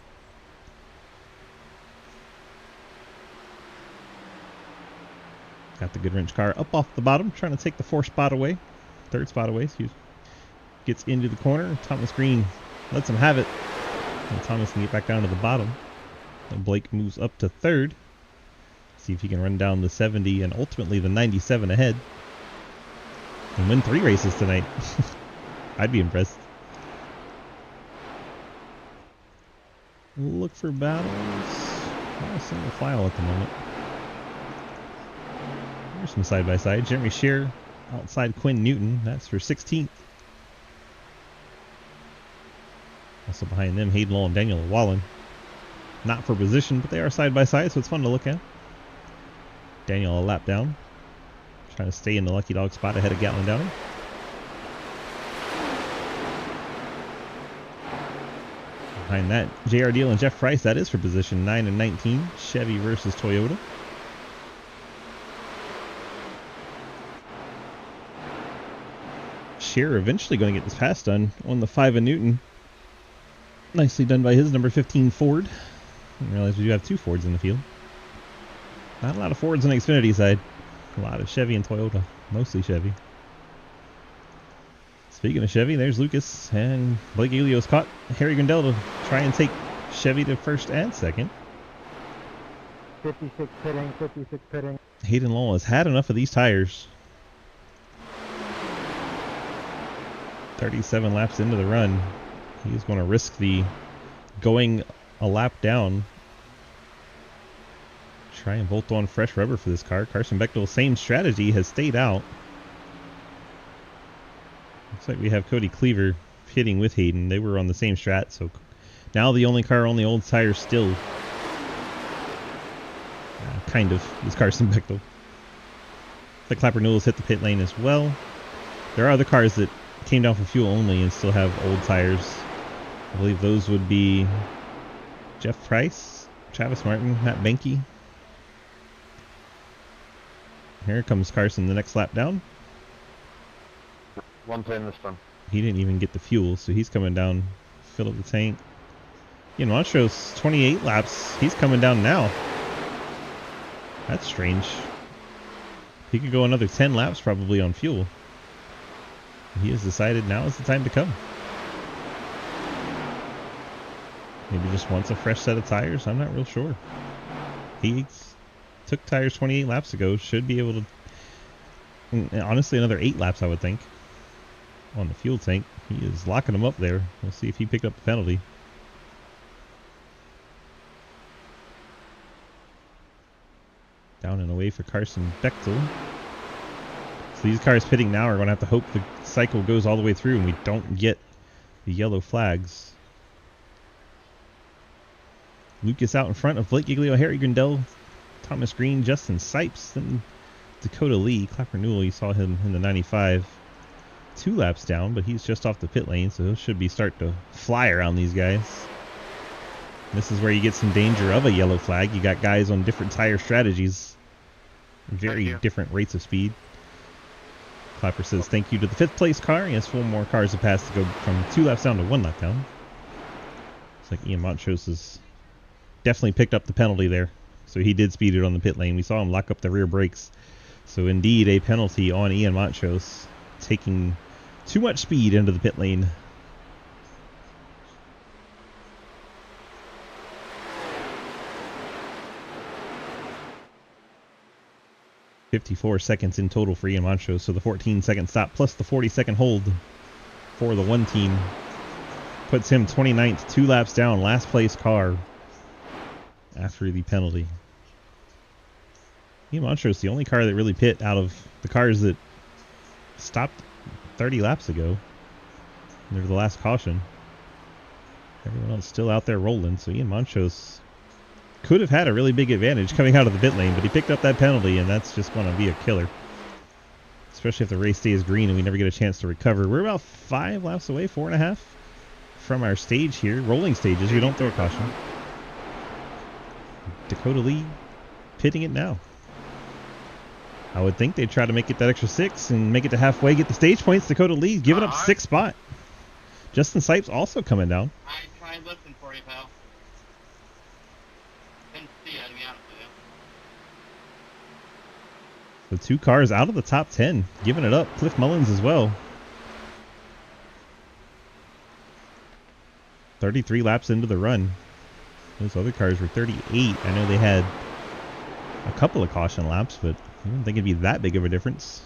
Got the Goodwrench car up off the bottom. Trying to take the 4th spot away. 3rd spot away. Excuse me. Gets into the corner. Thomas Green lets him have it. And Thomas can get back down to the bottom. And Blake moves up to 3rd. See if he can run down the 70 and ultimately the 97 ahead. And win 3 races tonight. I'd be impressed. Look for battles. Not a single file at the moment. There's some side-by-side. Jeremy Shearer outside Quinn Newton. That's for 16th. Also behind them, Hayden Lowell and Daniel Wallen. Not for position, but they are side by side, so it's fun to look at. Daniel a lap down. Trying to stay in the lucky dog spot ahead of Gatlin Downey. Behind that, J.R. Deal and Jeff Price. That is for position 9 and 19. Chevy versus Toyota. Shearer eventually going to get this pass done on the 5 of Newton. Nicely done by his number 15 Ford. Didn't realize we do have 2 Fords in the field. Not a lot of Fords on the Xfinity side. A lot of Chevy and Toyota. Mostly Chevy. Speaking of Chevy, there's Lucas. And Blake Elio's caught Harry Grindel to try and take Chevy to 1st and 2nd. 56 pitting, 56 pitting. Hayden Lowell has had enough of these tires. 37 laps into the run. He's going to risk the going a lap down. Try and bolt on fresh rubber for this car. Carson Bechtel, same strategy, has stayed out. Looks like we have Cody Cleaver pitting with Hayden. They were on the same strat, so now the only car on the old tires still. Kind of, is Carson Bechtel. The Clapper Newell's hit the pit lane as well. There are other cars that came down for fuel only and still have old tires. I believe those would be Jeff Price, Travis Martin, Matt Benke. Here comes Carson the next lap down. 110 this time. He didn't even get the fuel, so he's coming down, fill up the tank. Ian Montrose, 28 laps. He's coming down now. That's strange. He could go another 10 laps probably on fuel. He has decided now is the time to come. Maybe just wants a fresh set of tires. I'm not real sure. He took tires 28 laps ago. Should be able to... Honestly, another 8 laps, I would think. On the fuel tank. He is locking them up there. We'll see if he picked up the penalty. Down and away for Carson Bechtel. So these cars pitting now are going to have to hope the cycle goes all the way through and we don't get the yellow flags. Lucas out in front of Blake Giglio, Harry Grindel, Thomas Green, Justin Sipes, then Dakota Lee. Clapper Newell, you saw him in the 95. 2 laps down, but he's just off the pit lane, so he should be starting to fly around these guys. This is where you get some danger of a yellow flag. You got guys on different tire strategies. Very different rates of speed. Clapper says thank you to the 5th place car. He has 4 more cars to pass to go from 2 laps down to 1 lap down. Looks like Ian Montrose has definitely picked up the penalty there. So he did speed it on the pit lane. We saw him lock up the rear brakes. So indeed a penalty on Ian Montrose, taking too much speed into the pit lane. .54 seconds in total for Ian Montrose. So the 14-second stop plus the 40-second hold for the one team puts him 29th, 2 laps down, last place car after the penalty. Ian Montrose, the only car that really pit out of the cars that stopped 30 laps ago. They're the last caution. Everyone else still out there rolling, so Ian Montrose could have had a really big advantage coming out of the pit lane, but he picked up that penalty, and that's just going to be a killer. Especially if the race stays green and we never get a chance to recover. We're about 5 laps away, 4.5 from our stage here. Rolling stages, we don't throw a caution. Dakota Lee pitting it now. I would think they'd try to make it that extra 6 and make it to halfway, get the stage points. Dakota Lee giving up 6th spot. Justin Sipes also coming down. I tried looking for you, pal. Didn't see you, to be honest with you. The 2 cars out of the top 10, giving it up. Cliff Mullins as well. 33 laps into the run. Those other cars were 38. I know they had a couple of caution laps, but I don't think it'd be that big of a difference.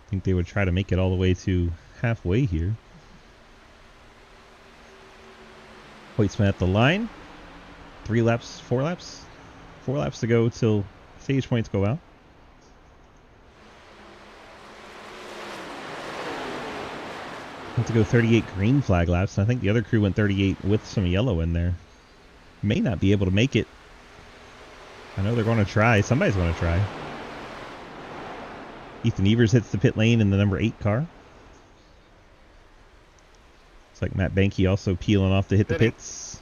I think they would try to make it all the way to halfway here. Hoytsman at the line. 4 laps to go till stage points go out. Have to go 38 green flag laps, and I think the other crew went 38 with some yellow in there. May not be able to make it. I know they're going to try. Somebody's going to try. Ethan Evers hits the pit lane in the number 8 car. Looks like Matt Banky also peeling off to hit the pits.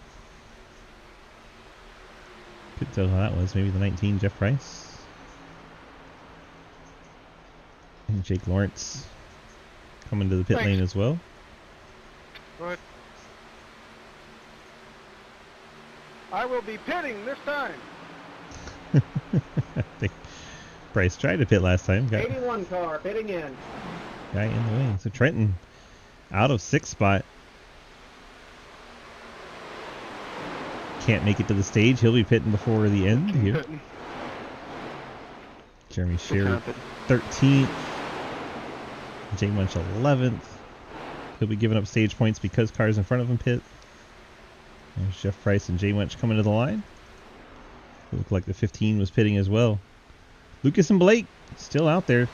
Couldn't tell how that was. Maybe the 19, Jeff Price. And Jake Lawrence coming to the pit lane as well. Good. I will be pitting this time. I think Bryce tried to pit last time. Got 81 car pitting in. guy in the way. So Trenton out of 6th spot. Can't make it to the stage. He'll be pitting before the end here. Jeremy Sherritt 13th. Jay Munch 11th. He'll be giving up stage points because cars in front of him pit. There's Jeff Price and Jay Munch coming to the line. Looked like the 15 was pitting as well. Lucas and Blake still out there.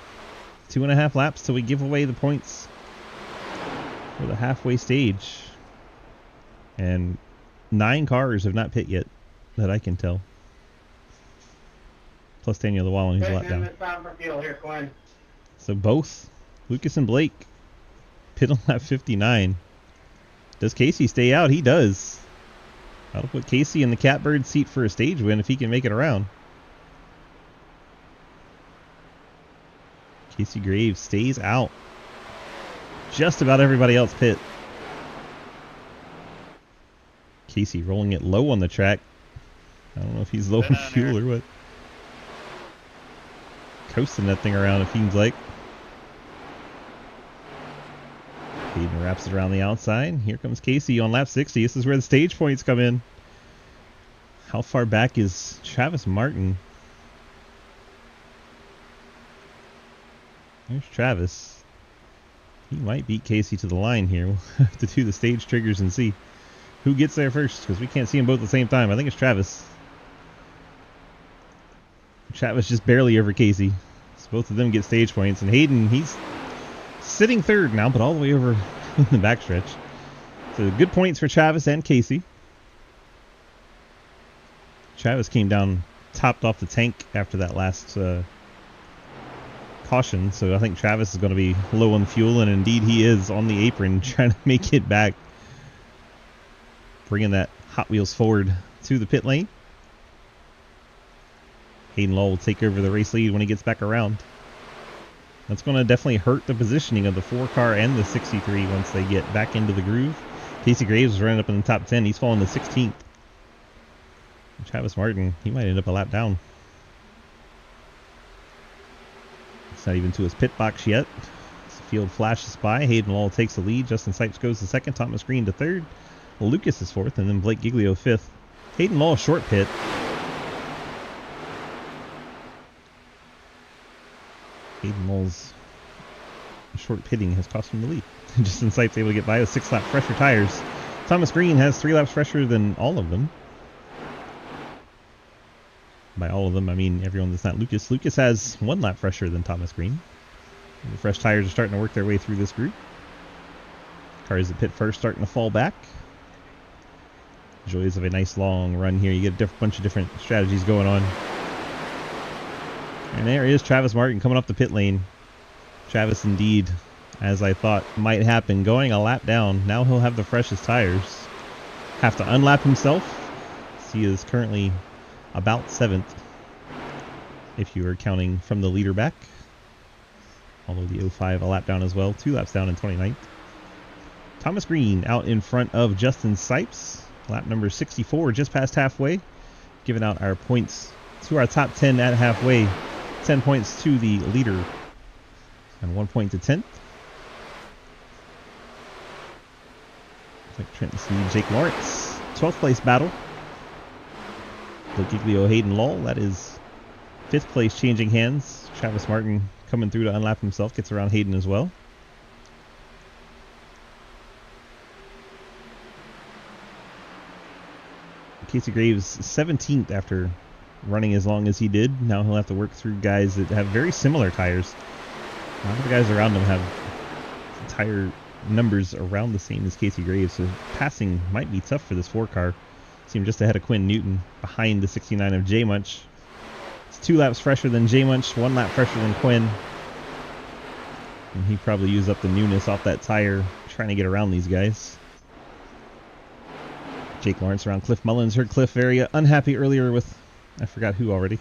2.5 laps till we give away the points for the halfway stage. And 9 cars have not pit yet that I can tell. Plus Daniel Llewellyn, who's a lap down. So both Lucas and Blake pit on lap 59. Does Casey stay out? He does. That'll put Casey in the catbird seat for a stage win if he can make it around. Casey Graves stays out. Just about everybody else pit. Casey rolling it low on the track. I don't know if he's low on fuel or what. Coasting that thing around, it seems like. Hayden wraps it around the outside. Here comes Casey on lap 60. This is where the stage points come in. How far back is Travis Martin? There's Travis. He might beat Casey to the line here. We'll have to do the stage triggers and see who gets there first, because we can't see them both at the same time. I think it's Travis. Travis just barely over Casey. So both of them get stage points. And Hayden, he's sitting 3rd now, but all the way over in the backstretch. So good points for Travis and Casey. Travis came down, topped off the tank after that last caution. So I think Travis is going to be low on fuel, and indeed he is on the apron trying to make it back. Bringing that Hot Wheels forward to the pit lane. Hayden Law will take over the race lead when he gets back around. That's going to definitely hurt the positioning of the 4 car and the 63 once they get back into the groove. Casey Graves is running up in the top 10. He's falling to 16th. Travis Martin, he might end up a lap down. It's not even to his pit box yet. As the field flashes by, Hayden Law takes the lead. Justin Sipes goes to second. Thomas Green to third. Lucas is fourth, and then Blake Giglio fifth. Hayden Law short pit. Hayden Law's short pitting has cost him the lead. Justin Sipes able to get by with 6 laps fresher tires. Thomas Green has 3 laps fresher than all of them. By all of them, I mean everyone that's not Lucas. Lucas has 1 lap fresher than Thomas Green. The fresh tires are starting to work their way through this group. Cars at pit first starting to fall back. Joys of a nice long run here. You get a bunch of different strategies going on. And there is Travis Martin coming up the pit lane. Travis indeed, as I thought might happen, going a lap down. Now he'll have the freshest tires. Have to unlap himself. He is currently about 7th, if you are counting from the leader back. Although the 05 a lap down as well. 2 laps down in 29th. Thomas Green out in front of Justin Sipes. Lap number 64, just past halfway. Giving out our points to our top 10 at halfway. 10 points to the leader. And 1 point to 10th. Looks like Trenton Sneed, Jake Lawrence. 12th place battle. Blake Giglio, Hayden Law. That is 5th place changing hands. Travis Martin coming through to unlap himself. Gets around Hayden as well. Casey Graves 17th after running as long as he did. Now he'll have to work through guys that have very similar tires. A lot of the guys around him have tire numbers around the same as Casey Graves, so passing might be tough for this 4 car. See him just ahead of Quinn Newton, behind the 69 of J Munch. It's 2 laps fresher than J Munch, 1 lap fresher than Quinn. And he probably used up the newness off that tire trying to get around these guys. Jake Lawrence around Cliff Mullins. Heard Cliff very unhappy earlier with, I forgot who already.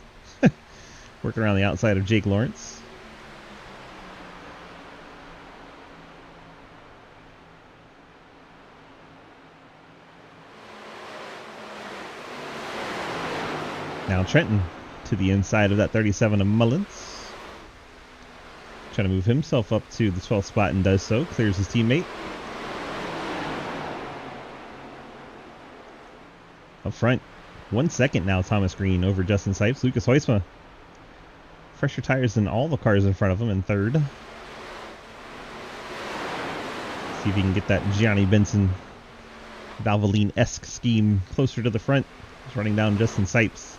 Working around the outside of Jake Lawrence. Now Trenton to the inside of that 37 of Mullins. Trying to move himself up to the 12th spot and does so. Clears his teammate. Up front, 1 second now, Thomas Green over Justin Sipes. Lucas Huisma, fresher tires than all the cars in front of him in 3rd. See if he can get that Gianni Benson Valvoline-esque scheme closer to the front. He's running down Justin Sipes.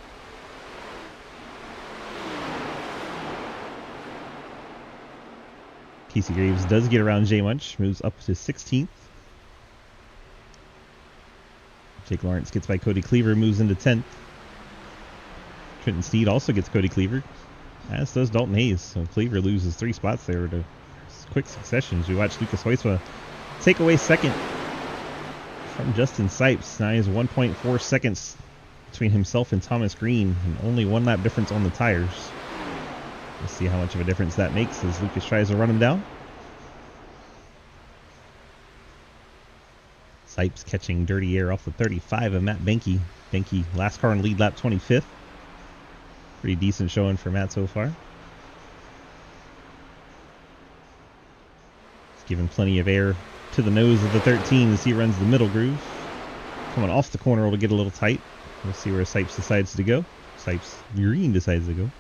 Casey Graves does get around J Munch, moves up to 16th. Jake Lawrence gets by Cody Cleaver, moves into 10th. Trenton Sneed also gets Cody Cleaver, as does Dalton Hayes. So Cleaver loses 3 spots there to quick successions. We watch Lucas Huisma take away 2nd from Justin Sipes. Now he has 1.4 seconds between himself and Thomas Green, and only 1 lap difference on the tires. We'll see how much of a difference that makes as Lucas tries to run him down. Sipes catching dirty air off the 35 of Matt Benke. Benke, last car in lead lap, 25th. Pretty decent showing for Matt so far. He's giving plenty of air to the nose of the 13 as he runs the middle groove. Coming off the corner will get a little tight. We'll see where Sipes decides to go. Sipes Green decides to go.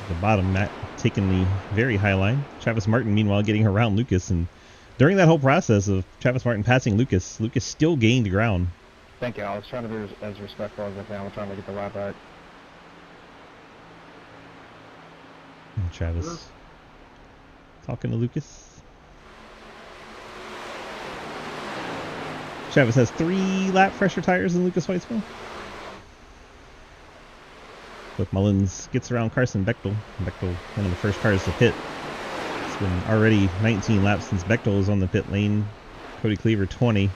At the bottom, Matt taking the very high line. Travis Martin, meanwhile, getting around Lucas, and during that whole process of Travis Martin passing Lucas, Lucas still gained ground. Thank you. I was trying to be as respectful as I can. I'm trying to get the lap back. And Travis talking to Lucas. Travis has 3 lap fresher tires than Lucas Huisma. Cliff Mullins gets around Carson Bechtel. Bechtel, one of the first cars to pit. It's been already 19 laps since Bechtel was on the pit lane. Cody Cleaver 20.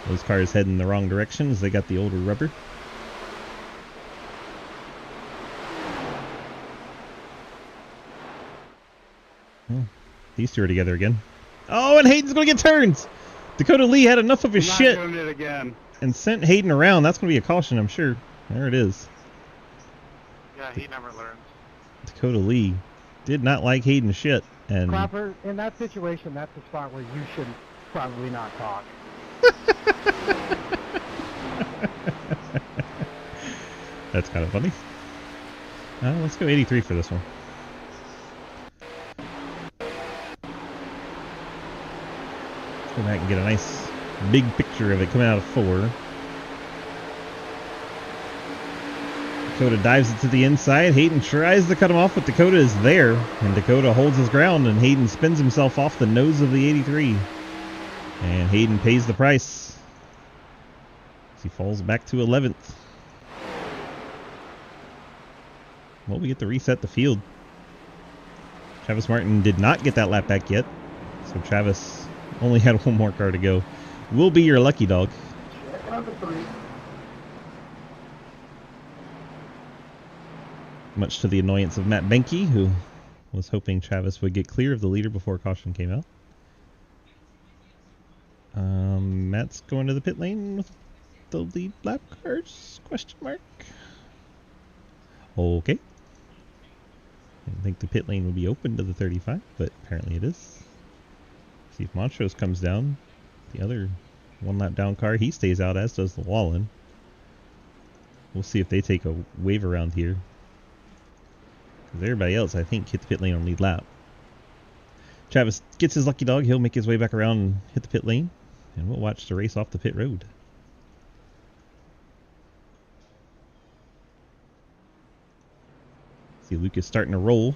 Those cars head in the wrong direction as they got the older rubber. Well, these 2 are together again. Oh, and Hayden's going to get turns! Dakota Lee had enough of his shit. Not doing it again. and sent Hayden around. That's going to be a caution, I'm sure. There it is. Yeah, he never learns. Dakota Lee did not like Hayden's shit. And Clapper, in that situation, that's a spot where you should probably not talk. that's kind of funny. Let's go 83 for this one. Let's go back and get a nice big picture of it coming out of 4. Dakota dives it to the inside. Hayden tries to cut him off, but Dakota is there. And Dakota holds his ground, and Hayden spins himself off the nose of the 83. And Hayden pays the price as he falls back to 11th. Well, we get to reset the field. Travis Martin did not get that lap back yet. So Travis only had one more car to go. Will be your lucky dog. Check out the 3. Much to the annoyance of Matt Benke, who was hoping Travis would get clear of the leader before caution came out. Matt's going to the pit lane with the lead lap cars? Question mark. Okay. Didn't think the pit lane would be open to the 35, but apparently it is. See if Montrose comes down. The other one lap down car, he stays out, as does Llewellyn. We'll see if they take a wave around here. Because everybody else, I think, hit the pit lane on lead lap. Travis gets his lucky dog. He'll make his way back around and hit the pit lane. And we'll watch the race off the pit road. See Lucas starting to roll.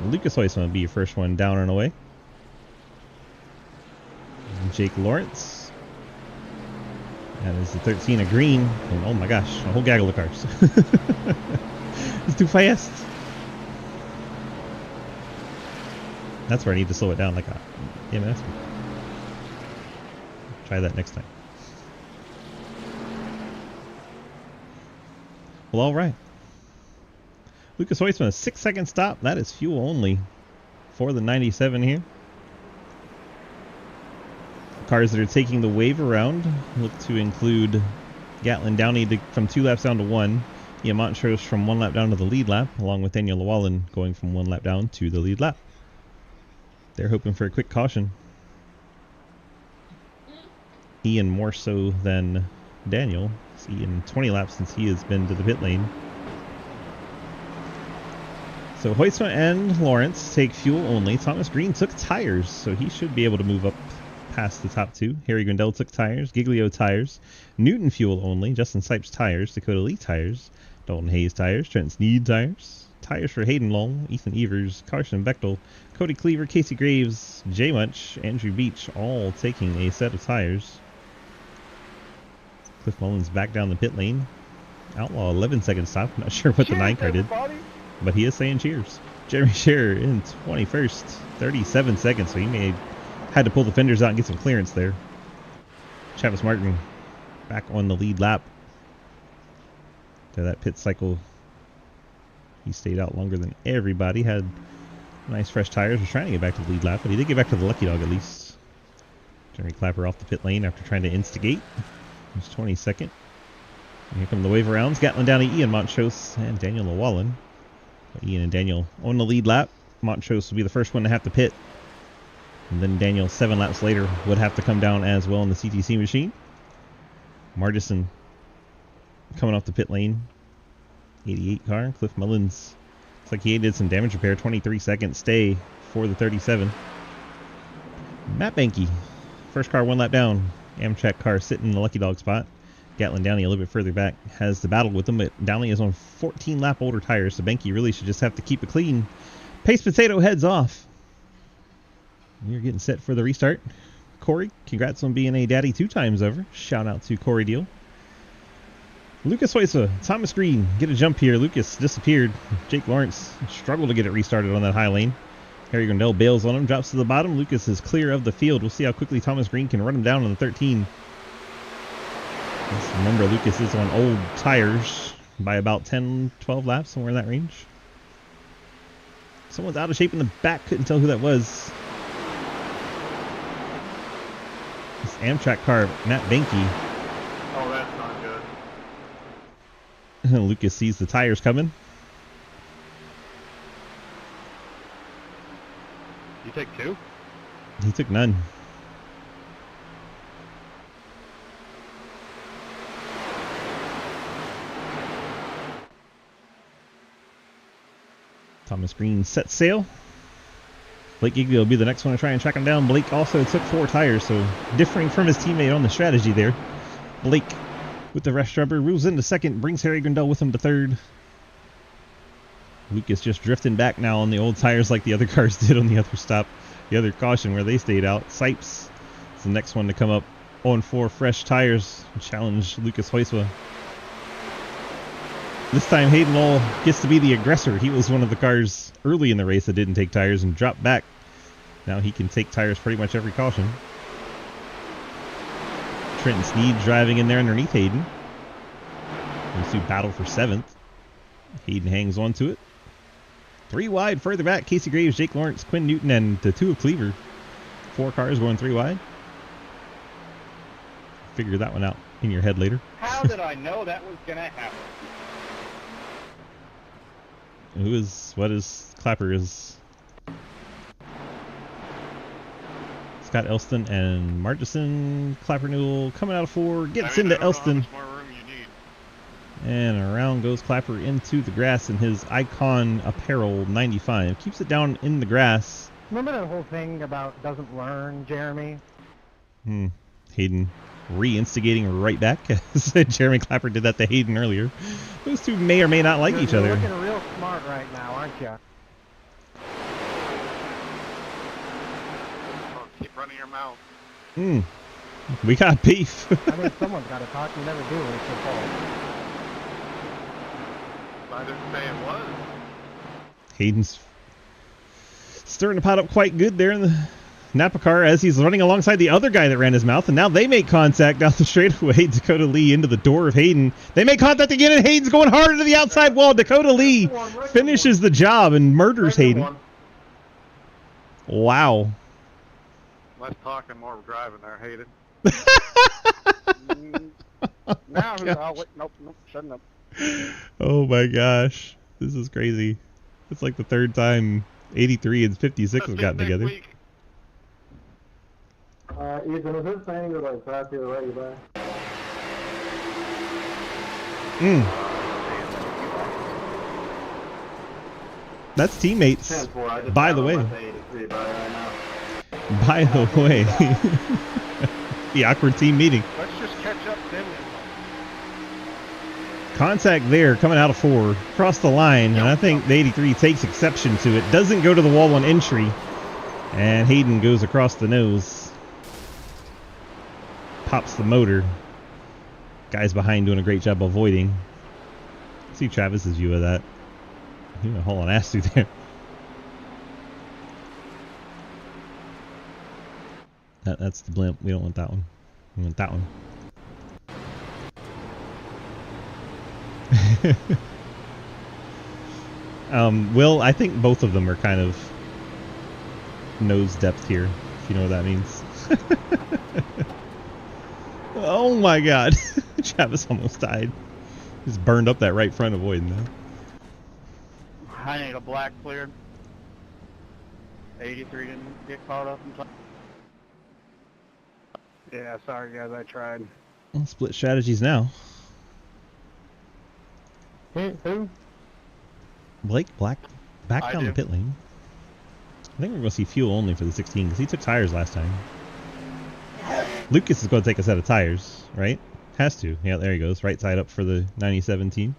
Lucas Hoyce will be your first one down and away. And Jake Lawrence. That is the 13 of green. And oh my gosh, a whole gaggle of cars. It's too fast. That's where I need to slow it down like a EMS. Try that next time. Well, all right. Lucas Hoytsman, a 6-second stop. That is fuel only for the 97 here. Cars that are taking the wave around look to include Gatlin Downey from 2 laps down to 1. Ian Montrose from 1 lap down to the lead lap, along with Daniel Llewellyn going from 1 lap down to the lead lap. They're hoping for a quick caution. Ian more so than Daniel. It's Ian 20 laps since he has been to the pit lane. So Hoytsma and Lawrence take fuel only. Thomas Green took tires, so he should be able to move up past the top 2. Harry Grindell took tires. Giglio tires. Newton fuel only. Justin Sipes tires. Dakota Lee tires. Dalton Hayes tires. Trent Sneed tires. Tires for Hayden Long, Ethan Evers, Carson Bechtel, Cody Cleaver, Casey Graves, Jay Munch, Andrew Beach, all taking a set of tires. Cliff Mullins back down the pit lane. Outlaw 11-second stop. Not sure what the 9 car did, but he is saying cheers. Jeremy Scherer in 21st, 37 seconds, so he may have had to pull the fenders out and get some clearance there. Travis Martin back on the lead lap. To that pit cycle, he stayed out longer than everybody. Had nice fresh tires. Was trying to get back to the lead lap, but he did get back to the lucky dog at least. Jeremy Clapper off the pit lane after trying to instigate. He's 22nd. And here come the wave arounds. Gatlin Downey, Ian Montrose, and Daniel Llewellyn. Ian and Daniel on the lead lap. Montrose will be the first one to have to pit. And then Daniel, 7 laps later, would have to come down as well in the CTC machine. Martison coming off the pit lane. 88 car. Cliff Mullins looks like he did some damage repair. 23-second stay for the 37. Matt Benke, first car 1 lap down. Amtrak car sitting in the lucky dog spot. Gatlin Downey a little bit further back has the battle with him, but Downey is on 14 lap older tires, so Benke really should just have to keep it clean. Pace Potato heads off. You're getting set for the restart. Corey, congrats on being a daddy 2 times over. Shout out to Corey Deal. Lucas Hoysa, Thomas Green, get a jump here. Lucas disappeared. Jake Lawrence struggled to get it restarted on that high lane. Harry Grindell bails on him, drops to the bottom. Lucas is clear of the field. We'll see how quickly Thomas Green can run him down on the 13. Let's remember, Lucas is on old tires by about 10, 12 laps, somewhere in that range. Someone's out of shape in the back. Couldn't tell who that was. It's Amtrak car, Matt Benke. Oh, that's not good. Lucas sees the tires coming. You take 2? He took none. Thomas Green set sail. Blake Giglio will be the next one to try and track him down. Blake also took 4 tires, so differing from his teammate on the strategy there. Blake with the rest rubber moves into second, brings Harry Grindel with him to third. Lucas just drifting back now on the old tires like the other cars did on the other stop, the other caution where they stayed out. Sipes is the next one to come up on 4 fresh tires and challenge Lucas Heuswa. This time Hayden Lowell gets to be the aggressor. He was one of the cars early in the race that didn't take tires and dropped back. Now he can take tires pretty much every caution. Trenton Sneed driving in there underneath Hayden. These two battle for 7th. Hayden hangs on to it. 3 wide further back. Casey Graves, Jake Lawrence, Quinn Newton, and the 2 of Cleaver. 4 cars going 3 wide. Figure that one out in your head later. How did I know that was going to happen? What is Clapper is Scott Elston and Marchison. Clapper Newell coming out of 4, gets into Elston. And around goes Clapper into the grass in his Icon Apparel 95. Keeps it down in the grass. Remember that whole thing about doesn't learn, Jeremy? Hayden re-instigating right back. Jeremy Clapper did that to Hayden earlier. Those two may or may not like each other. You're looking real smart right now, aren't you? Oh, keep running your mouth. We got beef. I mean, someone's got to talk. You never do when it's your fault. I didn't say it was. Hayden's stirring the pot up quite good there in the Napa car as he's running alongside the other guy that ran his mouth, and now they make contact down the straightaway. Dakota Lee into the door of Hayden. They make contact again, and Hayden's going hard into the outside wall. Dakota Lee finishes the job and murders Hayden. Wow. Less talking, more driving there, Hayden. Now, wait, nope, shutting up. Oh my gosh. This is crazy. It's like the 3rd time 83 and 56 have gotten together. Ethan, is this thing that I talked to you right back? That's teammates. 10-4, By the way. By the way. The awkward team meeting. Let's just catch up then. Contact there coming out of 4. Across the line. And I think the 83 takes exception to it. Doesn't go to the wall on entry. And Hayden goes across the nose. Pops the motor. Guys behind doing a great job avoiding. See Travis's view of that. He went hauling ass through there. That's the blimp. We don't want that one. We want that one. Will, I think both of them are kind of nose depth here, if you know what that means. Oh my god. Travis almost died. Just burned up that right front avoiding that. I need a black cleared. 83 didn't get caught up in time. Yeah, sorry guys, I tried. Well, split strategies now. Who? Blake Black back down the pit lane. I think we're going to see fuel only for the 16 because he took tires last time. Lucas is going to take a set of tires, right? Has to. Yeah, there he goes. Right side up for the 97 team.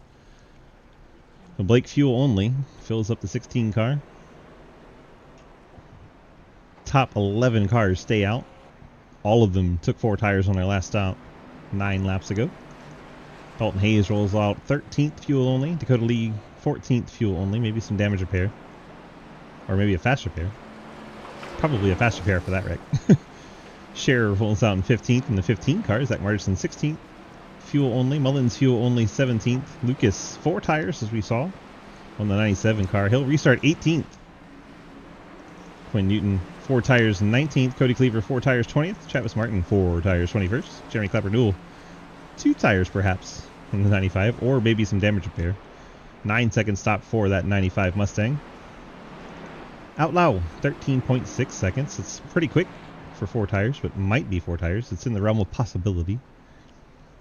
So Blake fuel only. Fills up the 16 car. Top 11 cars stay out. All of them took 4 tires on their last stop 9 laps ago. Dalton Hayes rolls out 13th fuel only. Dakota Lee 14th fuel only. Maybe some damage repair. Or maybe a fast repair. Probably a fast repair for that wreck. Scherer rolls out in 15th in the 15 car. Zach Martinson 16th. Fuel only. Mullins fuel only 17th. Lucas 4 tires as we saw on the 97 car. He'll restart 18th. Quinn Newton 4 tires 19th. Cody Cleaver 4 tires 20th. Travis Martin 4 tires 21st. Jeremy Clapper Newell 2 tires perhaps in the 95, or maybe some damage repair. 9-second stop for that 95 Mustang. Outlaw 13.6 seconds. It's pretty quick for 4 tires, but might be 4 tires. It's in the realm of possibility.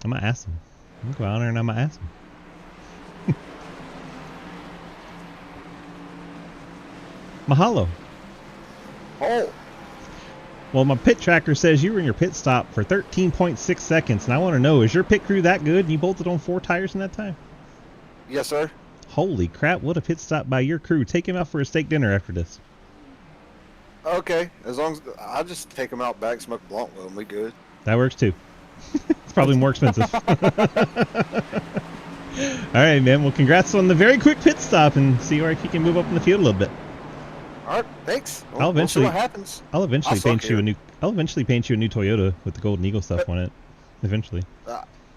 I'm gonna ask him. I'm gonna go out there and I'm gonna ask him. Mahalo. Oh, Well, my pit tracker says you were in your pit stop for 13.6 seconds, and I want to know, is your pit crew that good and you bolted on 4 tires in that time? yes, sir. Holy crap, what a pit stop by your crew. Take him out for a steak dinner after this. Okay, as long as I'll just take him out back, smoke a blunt with him, we good. That works too. It's probably more expensive. All right, man. Well, congrats on the very quick pit stop, and see if you can move up in the field a little bit. All right, thanks. I'll eventually we'll see what happens. I'll eventually I'll suck paint you here. a new. I'll eventually paint you a new Toyota with the Golden Eagle stuff on it. Eventually.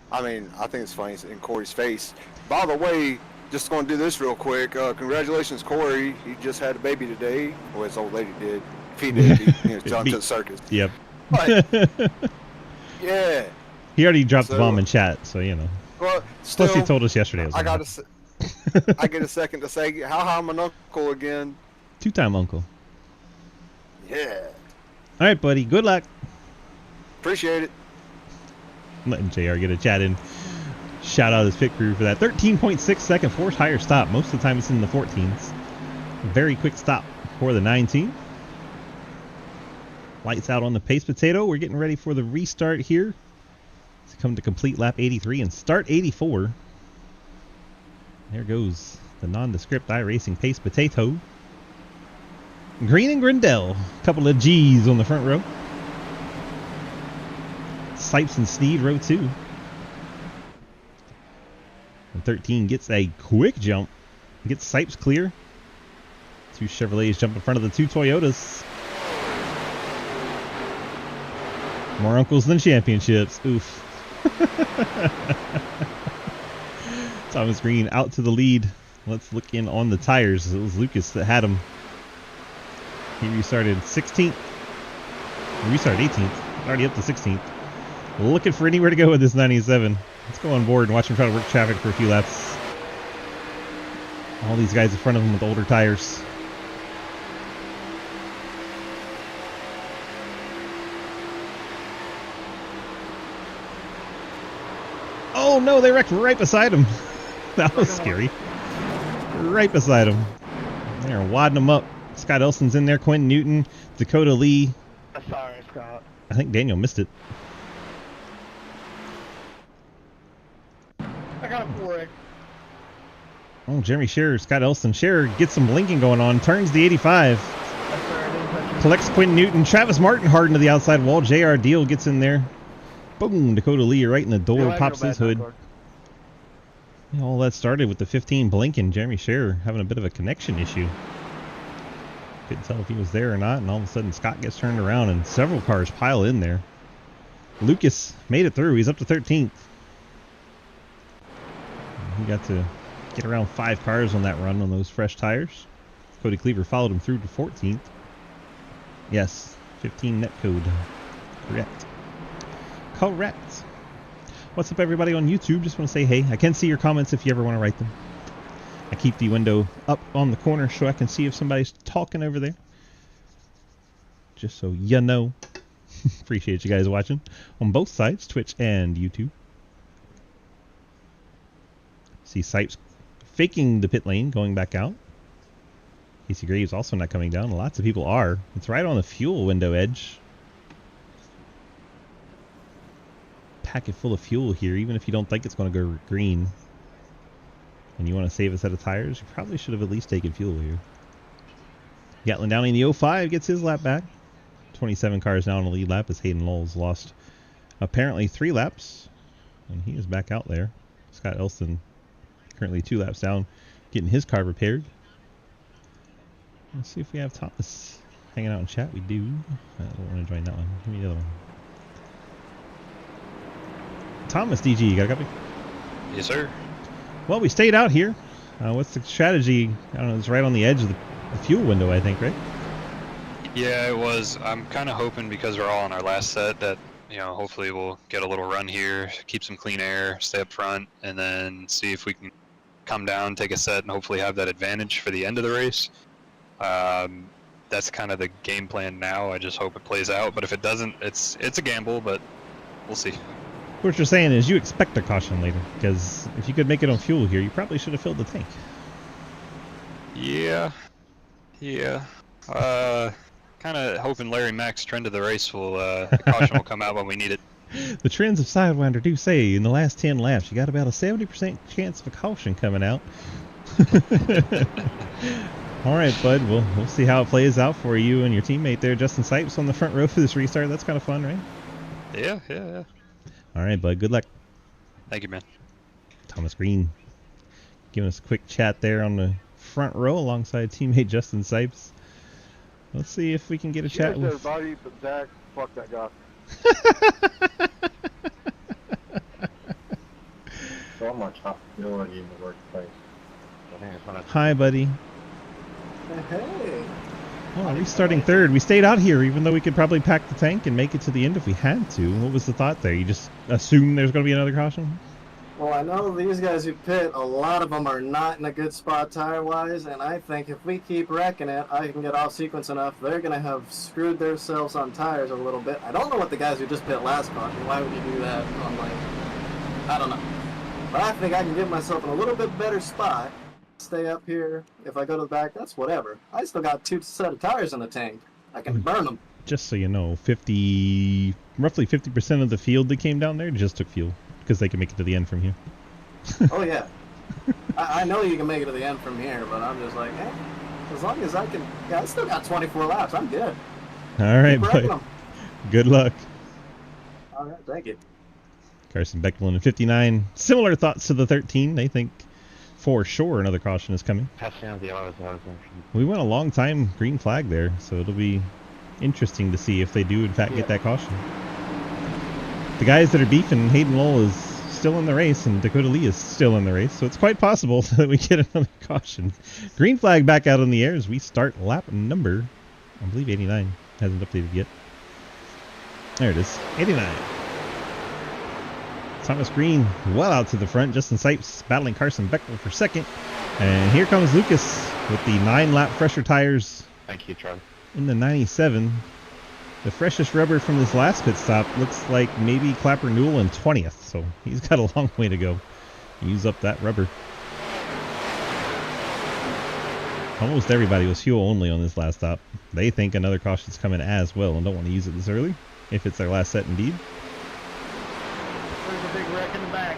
I mean, I think it's funny it's in Corey's face. By the way, just going to do this real quick. Congratulations, Corey. He just had a baby today. Well, his old lady did. If he did, he was John to the circus. Yep. But, yeah. He already dropped the bomb in chat, so you know. Well, Plus, he still, told us yesterday. It was I gonna got happen. I get a second to say how I'm an uncle again. 2-time uncle. Yeah. All right, buddy. Good luck. Appreciate it. I'm letting JR get a chat in. Shout out his pit crew for that 13.6 second 4 tire stop. Most of the time it's in the 14s. Very quick stop for the 19. Lights out on the pace potato. We're getting ready for the restart here. To come to complete lap 83 and start 84. There goes the nondescript iRacing pace potato. Green and Grindell. A couple of G's on the front row. Sipes and Sneed row 2. And 13 gets a quick jump. Gets Sipes clear. 2 Chevrolets jump in front of the 2 Toyotas. More uncles than championships. Oof. Thomas Green out to the lead. Let's look in on the tires. It was Lucas that had him. He restarted 16th. Restarted 18th. Already up to 16th. Looking for anywhere to go with this 97. Let's go on board and watch him try to work traffic for a few laps. All these guys in front of him with older tires. Oh no, they wrecked right beside him. That was scary. Right beside him. They're wadding him up. Scott Elson's in there. Quentin Newton. Dakota Lee. Sorry, Scott. I think Daniel missed it. I got a 4X. Oh, Jeremy Scherer, Scott Elson. Scherer gets some blinking going on. Turns the 85. Collects Quentin Newton. Travis Martin hard into the outside wall. J.R. Deal gets in there. Boom. Dakota Lee right in the door. Pops his hood. Yeah, all that started with the 15 blinking. Jeremy Scherer having a bit of a connection issue. Couldn't tell if he was there or not, and all of a sudden Scott gets turned around and several cars pile in there. Lucas made it through. He's up to 13th. He got to get around 5 cars on that run on those fresh tires. Cody Cleaver followed him through to 14th. Yes, 15 net code. Correct. Correct. What's up, everybody on YouTube? Just want to say hey. I can see your comments if you ever want to write them. I keep the window up on the corner so I can see if somebody's talking over there. Just so you know. Appreciate you guys watching on both sides, Twitch and YouTube. See Sipes faking the pit lane, going back out. Casey Graves also not coming down. Lots of people are. It's right on the fuel window edge. Packet full of fuel here, even if you don't think it's going to go green. And you want to save a set of tires, you probably should have at least taken fuel here. Gatlin Downing, the 05, gets his lap back. 27 cars now on the lead lap as Hayden Lowell's lost apparently 3 laps. And he is back out there. Scott Elston currently 2 laps down, getting his car repaired. Let's see if we have Thomas hanging out in chat. We do. I don't want to join that one. Give me the other one. Thomas DG, you got a copy? Yes, sir. Well, we stayed out here. What's the strategy? I don't know. It's right on the edge of the fuel window, I think, right? Yeah, it was. I'm kind of hoping because we're all on our last set that, hopefully we'll get a little run here, keep some clean air, stay up front, and then see if we can come down, take a set, and hopefully have that advantage for the end of the race. That's kind of the game plan now. I just hope it plays out. But if it doesn't, it's a gamble, but we'll see. What you're saying is you expect a caution later, because if you could make it on fuel here, you probably should have filled the tank. Yeah. Kind of hoping Larry Mack's trend of the race will, the caution will come out when we need it. The trends of Sidewinder do say in the last 10 laps, you got about a 70% chance of a caution coming out. All right, bud. We'll see how it plays out for you and your teammate there, Justin Sipes, on the front row for this restart. That's kind of fun, right? Yeah. All right, bud. Good luck. Thank you, man. Thomas Green giving us a quick chat there on the front row alongside teammate Justin Sipes. Let's see if we can get a chat with... everybody, but Zach, fuck that guy. So much hostility in the workplace. Hi, buddy. Hey. Oh, restarting third. We stayed out here even though we could probably pack the tank and make it to the end if we had to. What was the thought there? You just assume there's going to be another caution? Well, I know these guys who pit, a lot of them are not in a good spot tire-wise, and I think if we keep wrecking it, I can get off sequence enough, they're going to have screwed themselves on tires a little bit. I don't know what the guys who just pit last caution, why would you do that on, like, I don't know. But I think I can get myself in a little bit better spot, stay up here. If I go to the back, that's whatever. I still got 2 set of tires in the tank. I can burn them. Just so you know, roughly 50% of the field that came down there just took fuel. Because they can make it to the end from here. Oh, yeah. I know you can make it to the end from here, but I'm just like, hey, as long as I can... Yeah, I still got 24 laps. I'm good. All right, bud. Good luck. All right, thank you. Carson Becklin in 59. Similar thoughts to the 13. They think for sure another caution is coming. We went a long time green flag there, so it'll be interesting to see if they do in fact get that caution. The guys that are beefing, Hayden Lowell is still in the race and Dakota Lee is still in the race, so it's quite possible that we get another caution. Green flag back out in the air as we start lap number, I believe 89. Hasn't updated yet. There it is, 89. Thomas Green well out to the front. Justin Sipes battling Carson Beckel for second. And here comes Lucas with the 9-lap fresher tires. Thank you, Charlie. In the 97. The freshest rubber from this last pit stop looks like maybe Clapper Newell in 20th, so he's got a long way to go. Use up that rubber. Almost everybody was fuel only on this last stop. They think another caution's coming as well and don't want to use it this early, if it's their last set indeed. There's a big wreck in the back.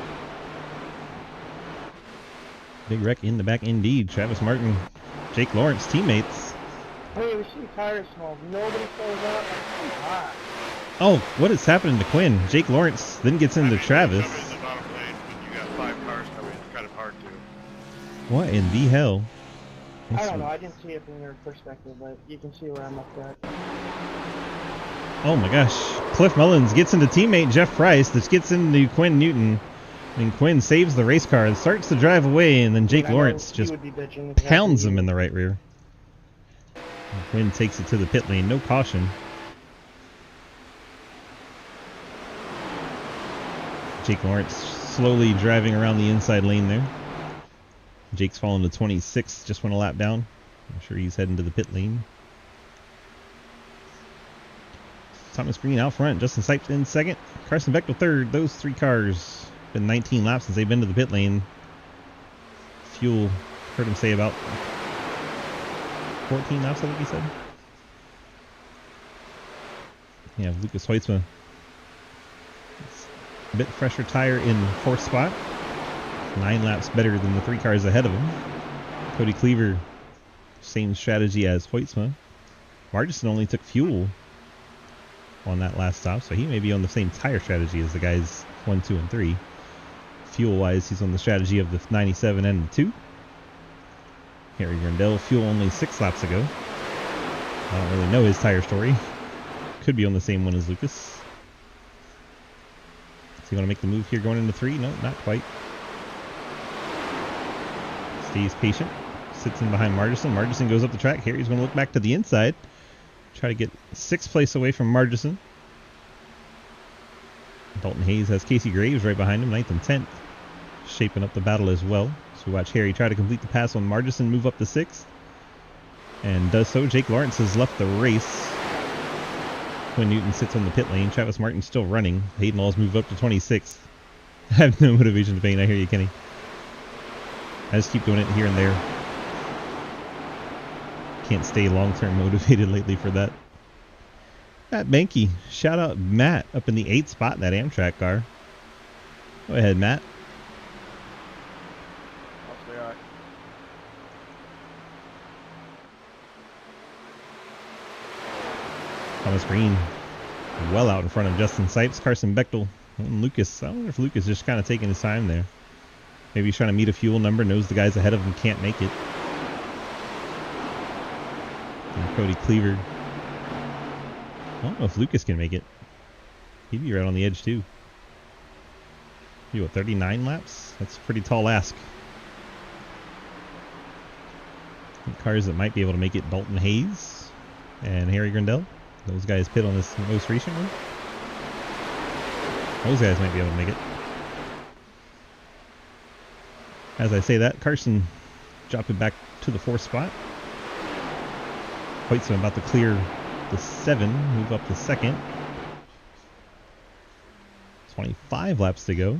Big wreck in the back indeed. Travis Martin, Jake Lawrence teammates. Hey, we see tire smoke. Nobody slows up. It's hot. Oh, what is happening to Quinn? Jake Lawrence then gets into Travis. You got 5 cars coming. It's kind of hard to. What in the hell? I don't know. I didn't see it from your perspective, but you can see where I'm up at. Oh my gosh. Cliff Mullins gets into teammate Jeff Price, that gets into Quinn Newton. And Quinn saves the race car and starts to drive away, and then Jake Lawrence just pounds him in the right rear. Quinn takes it to the pit lane, no caution. Jake Lawrence slowly driving around the inside lane there. Jake's fallen to 26, just went a lap down. I'm sure he's heading to the pit lane. Thomas Green out front, Justin Sipes in second, Carson Beckel third. Those 3 cars, been 19 laps since they've been to the pit lane. Fuel, heard him say about 14 laps, I think he said. Yeah, Lucas Hoitzma. A bit fresher tire in 4th spot. 9 laps better than the 3 cars ahead of him. Cody Cleaver, same strategy as Hoitzma. Margison only took fuel on that last stop, so he may be on the same tire strategy as the guys 1, 2, and 3. Fuel-wise, he's on the strategy of the 97 and the 2. Harry Grandel, fuel only 6 laps ago. I don't really know his tire story. Could be on the same one as Lucas. Does he want to make the move here going into 3? No, not quite. Stays patient. Sits in behind Margison. Margison goes up the track. Harry's going to look back to the inside. Try to get 6th place away from Margison. Dalton Hayes has Casey Graves right behind him, 9th and 10th. Shaping up the battle as well. So we watch Harry try to complete the pass on Margison, move up to 6th. And does so. Jake Lawrence has left the race. Quinn Newton sits on the pit lane. Travis Martin's still running. Hayden Law's moved up to 26th. I have no motivation to paint. I hear you, Kenny. I just keep doing it here and there. Can't stay long-term motivated lately for that. Matt Benke. Shout out Matt up in the 8th spot in that Amtrak car. Go ahead, Matt. I'll stay alright. Thomas Green well out in front of Justin Sipes, Carson Bechtel, and Lucas. I wonder if Lucas is just kind of taking his time there. Maybe he's trying to meet a fuel number, knows the guys ahead of him can't make it. And Cody Cleaver. I don't know if Lucas can make it. He'd be right on the edge too. You what, 39 laps? That's a pretty tall ask. Cars that might be able to make it: Dalton Hayes and Harry Grindell. Those guys pit on this most recent one. Those guys might be able to make it. As I say that, Carson dropping back to the 4th spot. Hoytson about to clear the 7, move up to 2nd. 25 laps to go.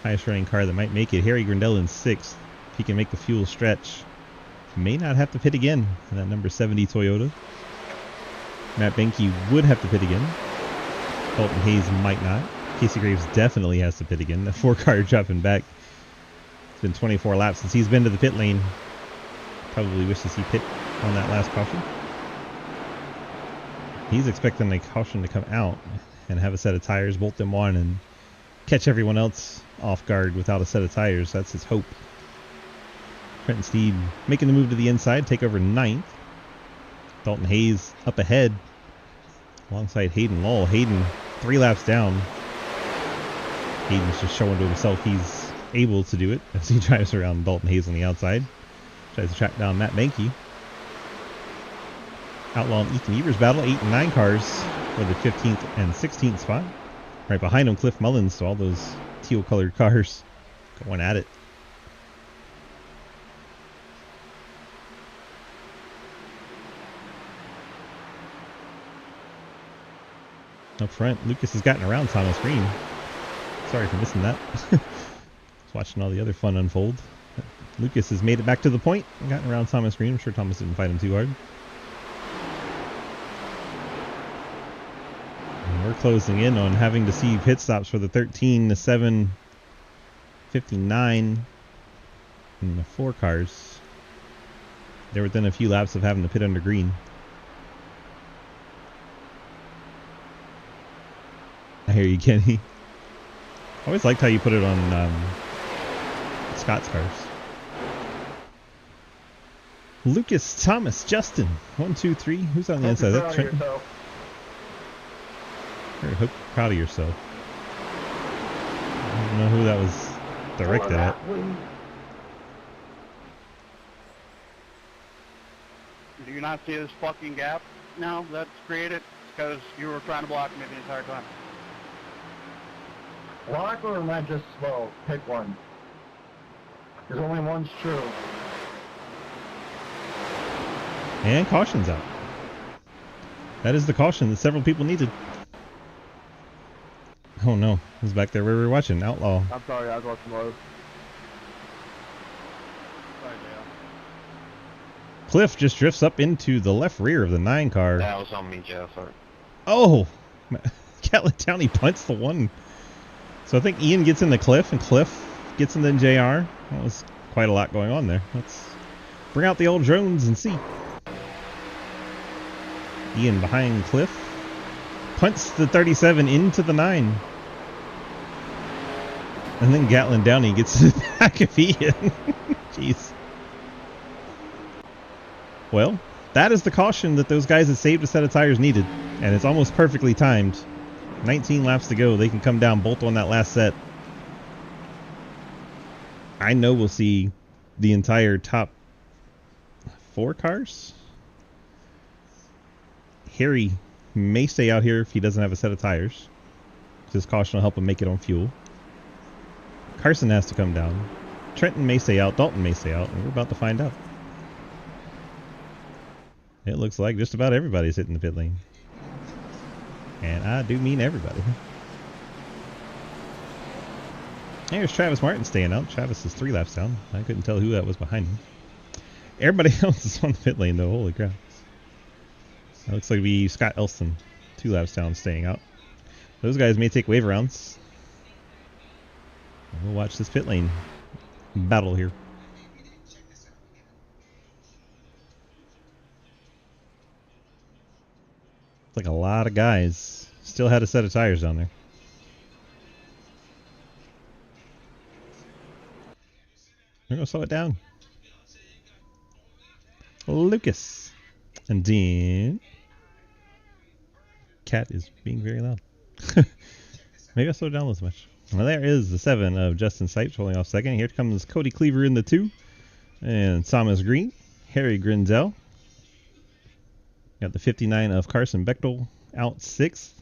Highest running car that might make it: Harry Grindell in 6th. If he can make the fuel stretch, may not have to pit again in that number 70 Toyota. Matt Benke would have to pit again. Dalton Hayes might not. Casey Graves definitely has to pit again. That 4-car dropping back. It's been 24 laps since he's been to the pit lane. Probably wishes he pit on that last caution. He's expecting the caution to come out and have a set of tires, bolt them on, and catch everyone else off guard without a set of tires. That's his hope. Trenton Steed making the move to the inside, take over 9th. Dalton Hayes up ahead alongside Hayden Law. Hayden 3 laps down. Hayden's just showing to himself he's able to do it as he drives around Dalton Hayes on the outside. Tries to track down Matt Benke. Outlaw and Ethan Evers battle, 8 and 9 cars for the 15th and 16th spot. Right behind him, Cliff Mullins, so all those teal colored cars going at it. Up front, Lucas has gotten around Thomas Green. Sorry for missing that. Just watching all the other fun unfold. Lucas has made it back to the point and gotten around Thomas Green. I'm sure Thomas didn't fight him too hard. And we're closing in on having to see pit stops for the 13, the 7, 59, and the 4 cars. They're within a few laps of having to pit under green. I hear you, Kenny. I always liked how you put it on Scott's cars. Lucas, Thomas, Justin. 1, 2, 3. Who's on the inside? That's Trenton. Hope you're proud of yourself. I don't know who that was directed at. Do you not see this fucking gap now that's created? Because you were trying to block me the entire time. Block or am I just slow? Pick one. Because only one's true. And caution's out. That is the caution that several people needed. Oh no, who's back there where we were watching? Outlaw. I'm sorry, I was watching low. Sorry, Dale. Cliff just drifts up into the left rear of the 9 car. That was on me, Jeff. Sorry. Oh! Catlin Downey punts the 1. So I think Ian gets in the Cliff, and Cliff gets in the JR. That was quite a lot going on there. Let's bring out the old drones and see. Ian behind Cliff. Punts the 37 into the 9. And then Gatlin Downey gets to the back of Ian. Jeez. Well, that is the caution that those guys that saved a set of tires needed. And it's almost perfectly timed. 19 laps to go. They can come down, bolt on that last set. I know we'll see the entire top 4 cars. Harry may stay out here if he doesn't have a set of tires. His caution will help him make it on fuel. Carson has to come down. Trenton may stay out. Dalton may stay out. And we're about to find out. It looks like just about everybody's hitting the pit lane. And I do mean everybody. Here's Travis Martin staying out. Travis is 3 laps down. I couldn't tell who that was behind him. Everybody else is on the pit lane though. Holy crap. It looks like we Scott Elston 2 laps down staying out. Those guys may take wave rounds. We'll watch this pit lane battle here. It's like a lot of guys still had a set of tires down there. We're going to slow it down. Lucas. And then Cat is being very loud. Maybe I slowed down this much. Well, there is the 7 of Justin Sipes rolling off second. Here comes Cody Cleaver in the 2. And Thomas Green. Harry Grinzel. Got the 59 of Carson Bechtel out 6th.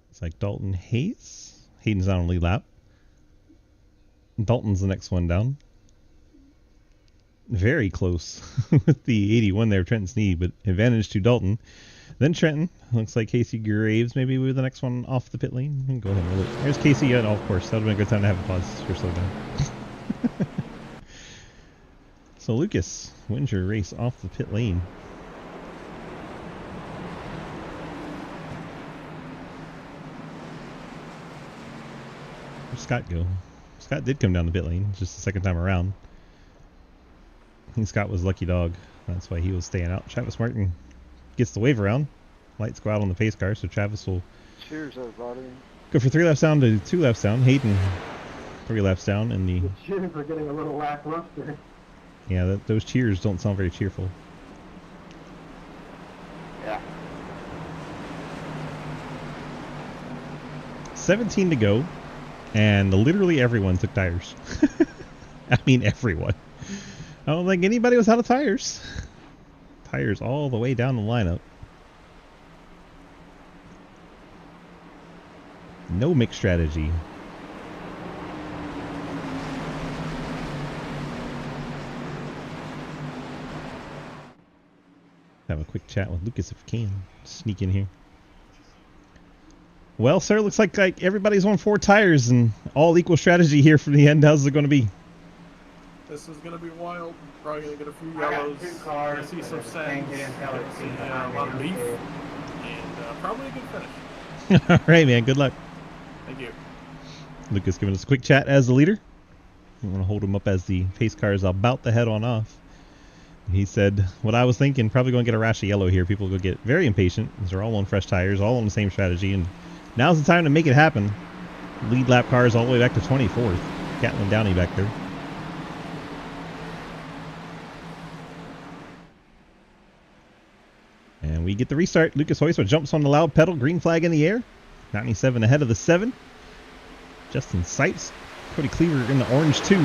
It's like Dalton Hayes. Hayden's on a lead lap. Dalton's the next one down. Very close with the 81 there, Trenton Sneed, but advantage to Dalton. Then Trenton. Looks like Casey Graves maybe with the next one off the pit lane. Go ahead and look. There's Casey. Yeah, of course. That would have been a good time to have a pause for slow down. So Lucas wins your race off the pit lane. Where'd Scott go? Scott did come down the pit lane just the second time around. I think Scott was lucky dog. That's why he was staying out. Travis Martin gets the wave around. Lights go out on the pace car, so Travis will Cheers, everybody. go for 3 laps down to 2 laps down. Hayden 3 laps down in the... The cheers are getting a little lackluster. Yeah, those cheers don't sound very cheerful. Yeah. 17 to go, and literally everyone took tires. I mean everyone. I don't think anybody was out of tires. Tires all the way down the lineup. No mixed strategy. Have a quick chat with Lucas if we can. Sneak in here. Well, sir, looks like everybody's on 4 tires and all equal strategy here for the end. How's it going to be? This is gonna be wild. Probably gonna get a few I got yellows. 2 cars. See some Thing sands. getting held Get at see behind a lot of me. beef. And probably a good finish. All right, man. Good luck. Thank you. Lucas giving us a quick chat as the leader. I'm going to hold him up as the pace car is about to head on off. He said, what I was thinking, probably going to get a rash of yellow here. People will get very impatient. They're all on fresh tires, all on the same strategy. And now's the time to make it happen. Lead lap cars all the way back to 24th. Catlin Downey back there. And we get the restart. Lucas Hoysma jumps on the loud pedal. Green flag in the air. 97 ahead of the 7. Justin Sipes. Cody Cleaver in the orange 2.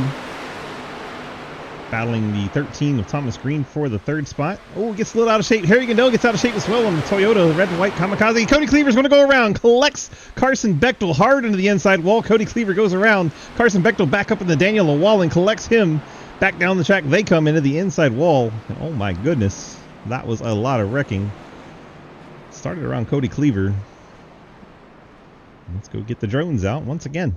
Battling the 13 of Thomas Green for the 3rd spot. Oh, gets a little out of shape. Harry Gandell gets out of shape as well on the Toyota red and white Kamikaze. Cody Cleaver's going to go around. Collects Carson Bechtel hard into the inside wall. Cody Cleaver goes around. Carson Bechtel back up in the Daniel wall and collects him back down the track. They come into the inside wall. And oh my goodness. That was a lot of wrecking. Started around Cody Cleaver. Let's go get the drones out once again.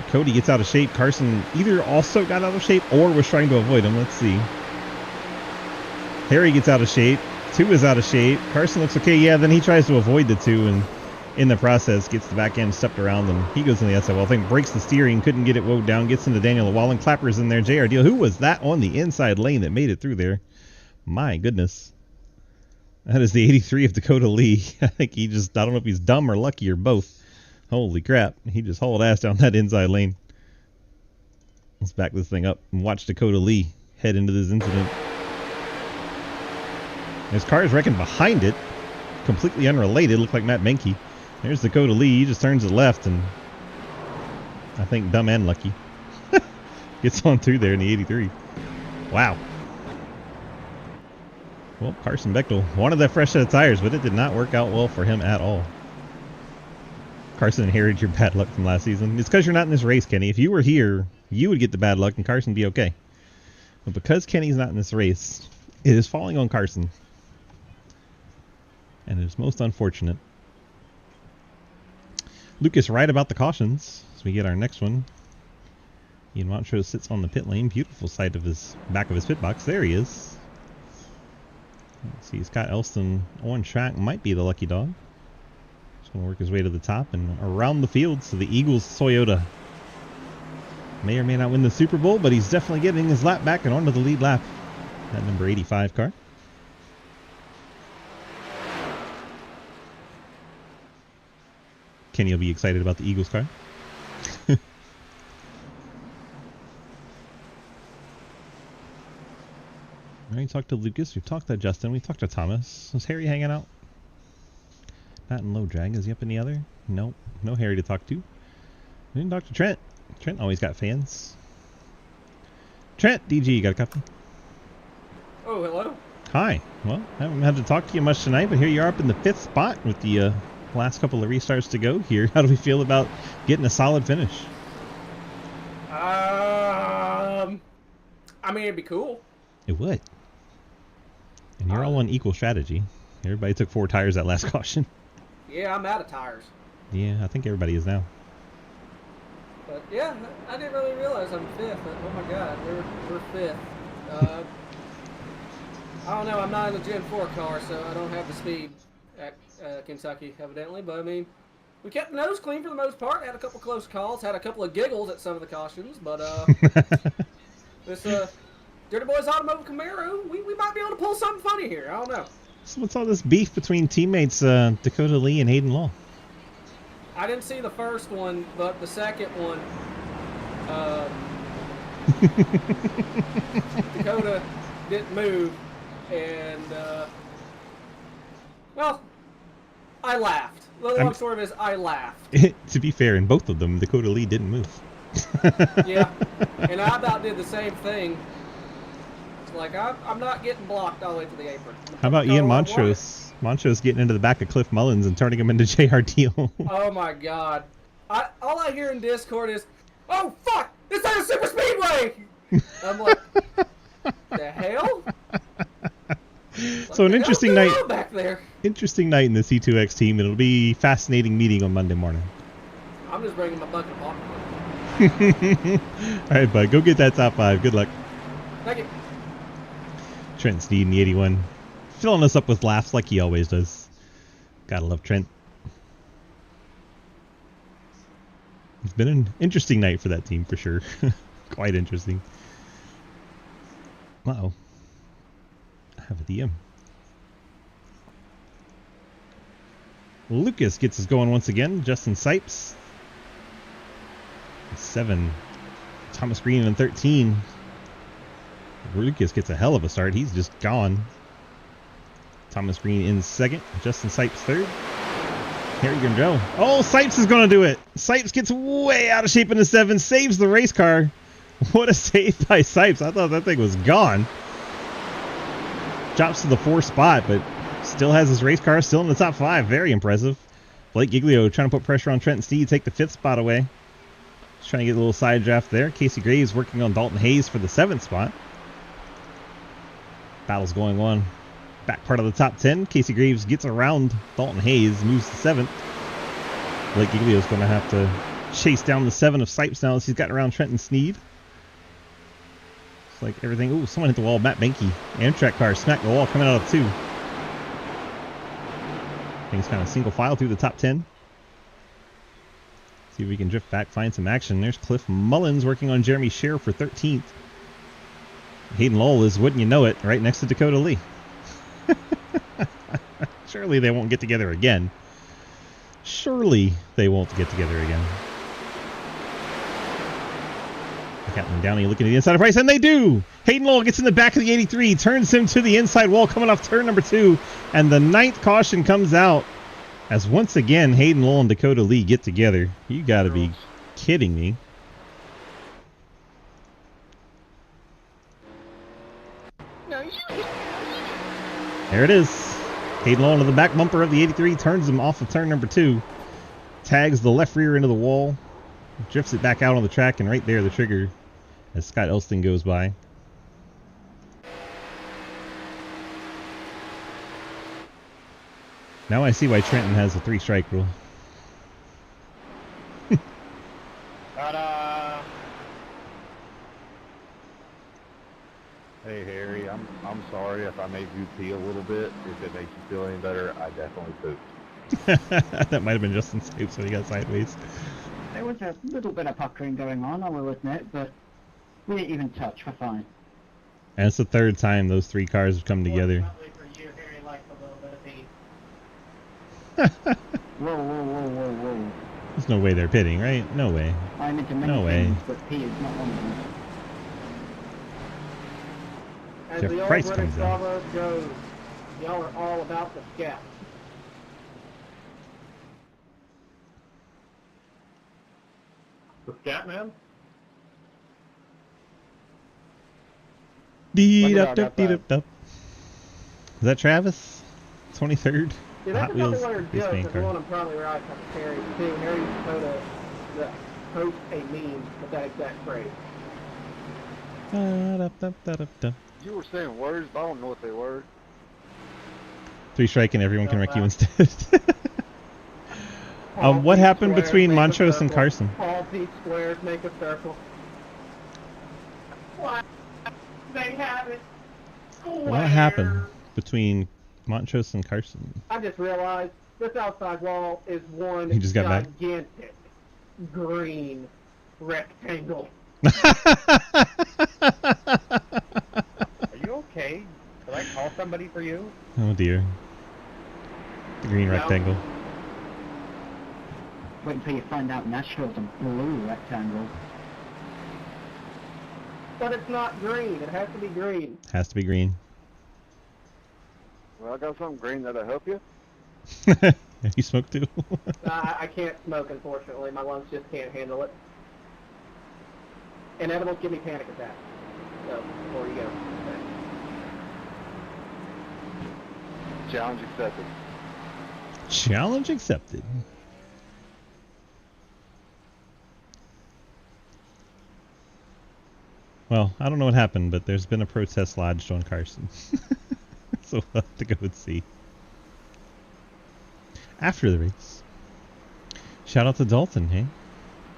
Cody gets out of shape. Carson either also got out of shape or was trying to avoid him. Let's see. Harry gets out of shape. 2 is out of shape. Carson looks okay. Yeah, then he tries to avoid the 2 and in the process gets the back end stepped around and he goes in the outside wall. I think breaks the steering. Couldn't get it woed down. Gets into Daniel Wallen. Clapper's in there. JR Deal. Who was that on the inside lane that made it through there? My goodness. That is the 83 of Dakota Lee. I think he just, I don't know if he's dumb or lucky or both. Holy crap. He just hauled ass down that inside lane. Let's back this thing up and watch Dakota Lee head into this incident. His car is wrecking behind it. Completely unrelated. Looked like Matt Menke. There's Dakota Lee. He just turns to the left and I think dumb and lucky. Gets on through there in the 83. Wow. Well, Carson Bechtel wanted that fresh set of tires, but it did not work out well for him at all. Carson inherited your bad luck from last season. It's because you're not in this race, Kenny. If you were here, you would get the bad luck and Carson would be okay. But because Kenny's not in this race, it is falling on Carson. And it is most unfortunate. Lucas right about the cautions as we get our next one. Ian Montrose sits on the pit lane. Beautiful sight of his back of his pit box. There he is. Let's see, Scott Elston on track. Might be the lucky dog. He's going to work his way to the top and around the field. So the Eagles Toyota may or may not win the Super Bowl, but he's definitely getting his lap back and onto the lead lap. That number 85 car. Kenny will be excited about the Eagles car. We talked to Lucas. We've talked to Justin. We've talked to Thomas. Is Harry hanging out? Not in low drag. Is he up in the other? Nope. No Harry to talk to. We didn't talk to Trent. Trent always got fans. Trent, DG, you got a copy? Oh, hello. Hi. Well, I haven't had to talk to you much tonight, but here you are up in the 5th spot with the last couple of restarts to go here. How do we feel about getting a solid finish? I mean, it'd be cool. It would. And you're all on equal strategy. Everybody took 4 tires that last caution. Yeah, I'm out of tires. Yeah, I think everybody is now. But yeah, I didn't really realize I'm 5th. Oh my god, we're 5th. I don't know, I'm not in the Gen 4 car, so I don't have the speed at Kentucky, evidently. But I mean, we kept the nose clean for the most part. Had a couple close calls, had a couple of giggles at some of the cautions. But this Dirty Boys Automotive Camaro, we might be able to pull something funny here. I don't know. So what's all this beef between teammates Dakota Lee and Hayden Law? I didn't see the first one, but the second one, Dakota didn't move, and well, I laughed. The long story is, I laughed. To be fair, in both of them, Dakota Lee didn't move. Yeah, and I about did the same thing. It's like, I'm not getting blocked all the way to the apron. How about Ian Montrose? Montrose getting into the back of Cliff Mullins and turning him into JR Deal. Oh my god. All I hear in Discord is, oh fuck, it's at a super speedway! I'm like, the hell? So an interesting night. Back there? Interesting night in the C2X team. It'll be a fascinating meeting on Monday morning. I'm just bringing my bucket of popcorn. Alright, bud. Go get that top 5. Good luck. Thank you. Trent Steed in the 81. Filling us up with laughs like he always does. Gotta love Trent. It's been an interesting night for that team for sure. Quite interesting. Uh-oh. I have a DM. Lucas gets us going once again. Justin Sipes. 7. Thomas Green in 13. Lucas gets a hell of a start. He's just gone. Thomas Green in 2nd. Justin Sipes 3rd. Harry Grandrell. Oh, Sipes is going to do it. Sipes gets way out of shape in the 7. Saves the race car. What a save by Sipes. I thought that thing was gone. Drops to the 4th spot, but still has his race car. Still in the top 5. Very impressive. Blake Giglio trying to put pressure on Trent Steed. Take the 5th spot away. Just trying to get a little side draft there. Casey Graves working on Dalton Hayes for the 7th spot. Battle's going on. Back part of the top 10. Casey Graves gets around Dalton Hayes, moves to 7th. Blake Giglio's going to have to chase down the 7 of Sipes now as he's gotten around Trenton Sneed. It's like everything. Ooh, someone hit the wall. Matt Benke. Amtrak car smacked the wall coming out of 2. Things kind of single file through the top 10. See if we can drift back, find some action. There's Cliff Mullins working on Jeremy Scher for 13th. Hayden Lowell is, wouldn't you know it, right next to Dakota Lee. Surely they won't get together again. Surely they won't get together again. Captain Downey looking at the inside of Price, and they do! Hayden Lowell gets in the back of the 83, turns him to the inside wall coming off turn number 2, and the 9th caution comes out as once again Hayden Lowell and Dakota Lee get together. You gotta be kidding me. There it is. Hayden Law into the back bumper of the 83, turns him off of turn number 2. Tags the left rear into the wall. Drifts it back out on the track, and right there the trigger as Scott Elston goes by. Now I see why Trenton has a 3-strike rule. Ta-da! Hey Harry, I'm sorry if I made you pee a little bit. If it makes you feel any better, I definitely pooped. That might have been Justin's tapes when he got sideways. There was a little bit of puckering going on, I will admit, but we didn't even touch. We're fine. And it's the 3rd time those 3 cars have come together. Whoa, whoa, whoa, whoa, whoa. There's no way they're pitting, right? No way. I'm into many No way. things, but pee is not one of them. As Jeff the old Price British comes in. proverb goes, y'all are all about the scat. The Scat Man? Is that Travis? 23rd? See, that's Hot a Wheels couple race jokes, main and car. one I'm probably right from Harry too. Harry post a meme with that exact phrase. You were saying words, but I don't know what they were. 3-strike and everyone can wreck you instead. What happened between Montrose and Carson? All P squares make a circle. What? They have it. What happened between Montrose and Carson? I just realized this outside wall is one He just got back. gigantic green rectangle. Are you okay? Did I call somebody for you? Oh dear. The green rectangle. Wait until you find out Nashville's a blue rectangle. But it's not green. It has to be green. Has to be green. Well, I got something green that'll help you. You smoke too? I can't smoke, unfortunately. My lungs just can't handle it. And edibles give me panic attacks. So, before you go. Challenge accepted. Challenge accepted. Well, I don't know what happened, but there's been a protest lodged on Carson. So we'll have to go and see. After the race. Shout out to Dalton, hey?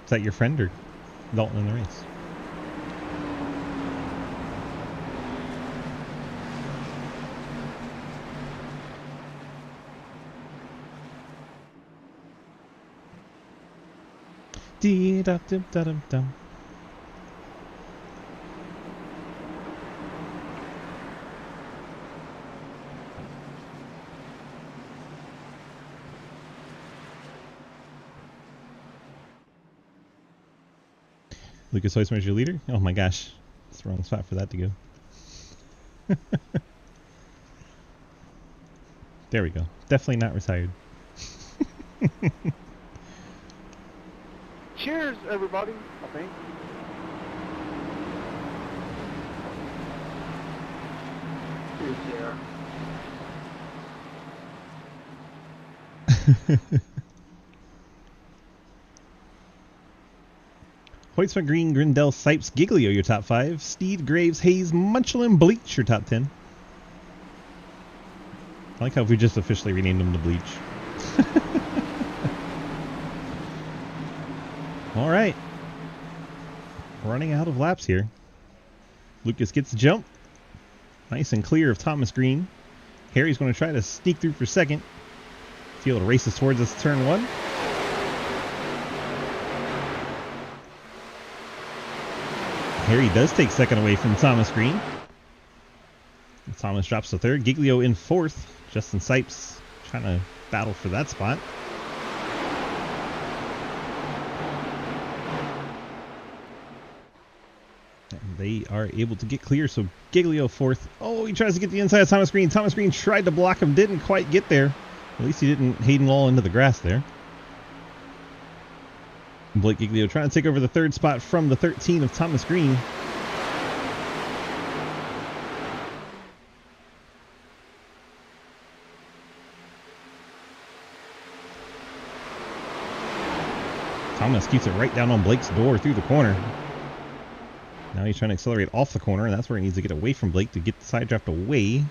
Is that your friend or Dalton in the race? Dee-da-dum-da-dum-dum. Lucas Heusmer's your leader? Oh my gosh. It's the wrong spot for that to go. There we go. Definitely not retired. Cheers, everybody, I think. Hoytsma, Green, Grindel, Sipes, Giglio, your top 5. Steed, Graves, Hayes, Munchlin, Bleach, your top 10. I like how we just officially renamed them to Bleach. All right. Running out of laps here. Lucas gets the jump. Nice and clear of Thomas Green. Harry's going to try to sneak through for second. Field races towards us, turn 1. Harry does take second away from Thomas Green. Thomas drops to third. Giglio in fourth. Justin Sipes trying to battle for that spot. And they are able to get clear, so Giglio fourth. Oh, he tries to get the inside of Thomas Green. Thomas Green tried to block him, didn't quite get there. At least he didn't Hayden Law into the grass there. Blake Giglio trying to take over the third spot from the 13 of Thomas Green. Thomas keeps it right down on Blake's door through the corner. Now he's trying to accelerate off the corner, and that's where he needs to get away from Blake to get the side draft away.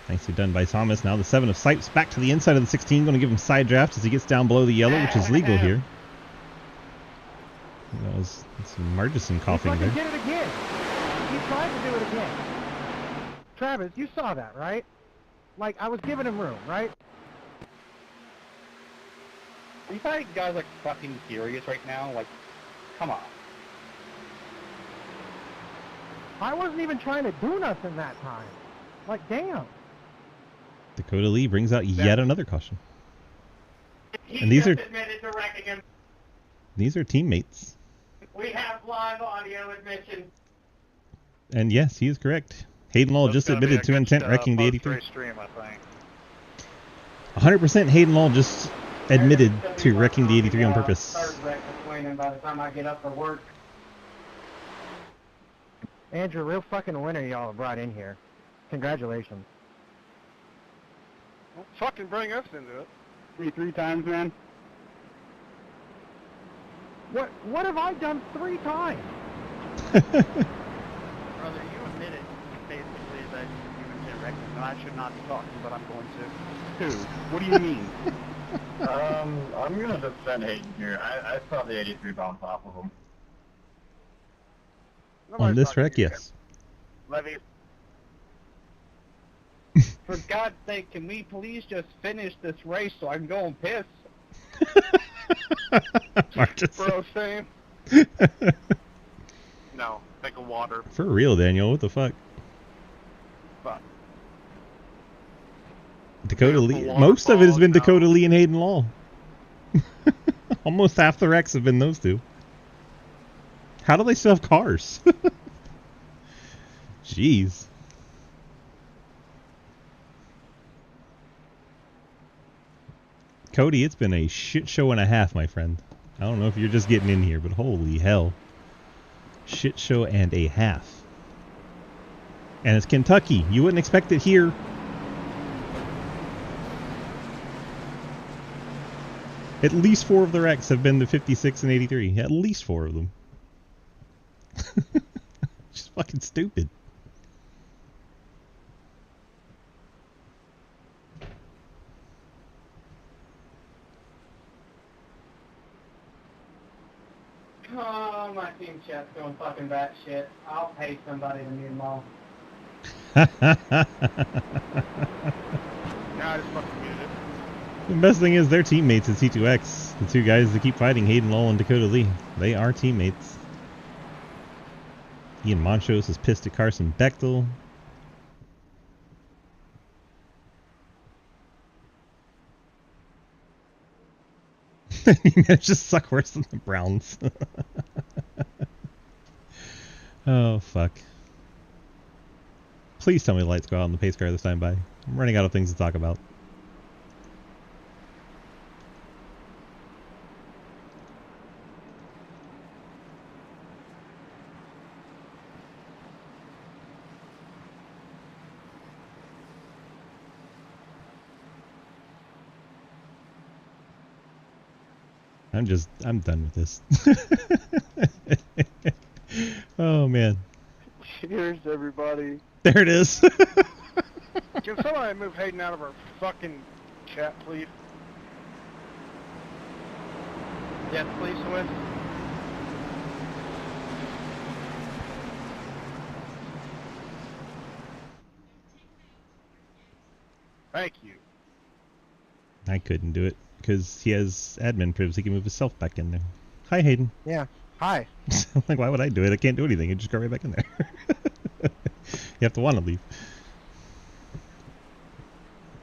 Nicely done by Thomas. Now the 7 of Sipes back to the inside of the 16. Going to give him side draft as he gets down below the yellow, which is legal here. That was Margison coughing there. He did it again. He tried to do it again. Travis, you saw that, right? Like, I was giving him room, right? Are you guys like fucking serious right now? Like, come on. I wasn't even trying to do nothing that time. Like, damn. Dakota Lee brings out yet another caution. And these are teammates. We have live audio admission. And yes, he is correct. Hayden Law just admitted to intent wrecking the 83. Stream, I think. 100% Hayden Law just admitted to wrecking the 83 on purpose. Third wreck between them by the time I get up for work. Andrew, real fucking winner y'all have brought in here. Congratulations. Well, fucking bring us into it. Three times, man. What have I done 3 times? Brother, you admitted basically that you intent wrecking, and I should not be talking, but I'm going to. Who? What do you mean? I'm gonna defend Hayden here. I saw the 83 bounce off of him. On this wreck, yes. Levy. For God's sake, can we please just finish this race so I can go and piss? Bro, same. No, think of water. For real, Daniel, what the fuck? Fuck. Dakota Lee. Most of it has been Dakota Lee and Hayden Law. Almost half the wrecks have been those two. How do they still have cars? Jeez. Cody, it's been a shit show and a half, my friend. I don't know if you're just getting in here, but holy hell. Shit show and a half. And it's Kentucky. You wouldn't expect it here. At least 4 of the wrecks have been the 56 and 83. At least 4 of them. Just fucking stupid. Oh, my team chat's going fucking batshit. I'll pay somebody to mute them all. Yeah, I just fucking muted it. The best thing is they're teammates at C2X. The 2 guys that keep fighting, Hayden Lowell and Dakota Lee. They are teammates. Ian Montrose is pissed at Carson Bechtel. It just suck worse than the Browns. Oh, fuck. Please tell me the lights go out on the pace car this time by. I'm running out of things to talk about. I'm done with this. Oh, man. Cheers, everybody. There it is. Can somebody move Hayden out of our fucking chat, please? Yes, please, Swiss. Thank you. I couldn't do it because he has admin privs. He can move himself back in there. Hi, Hayden. Yeah. Hi. I'm like, why would I do it? I can't do anything. I just go right back in there. You have to want to leave.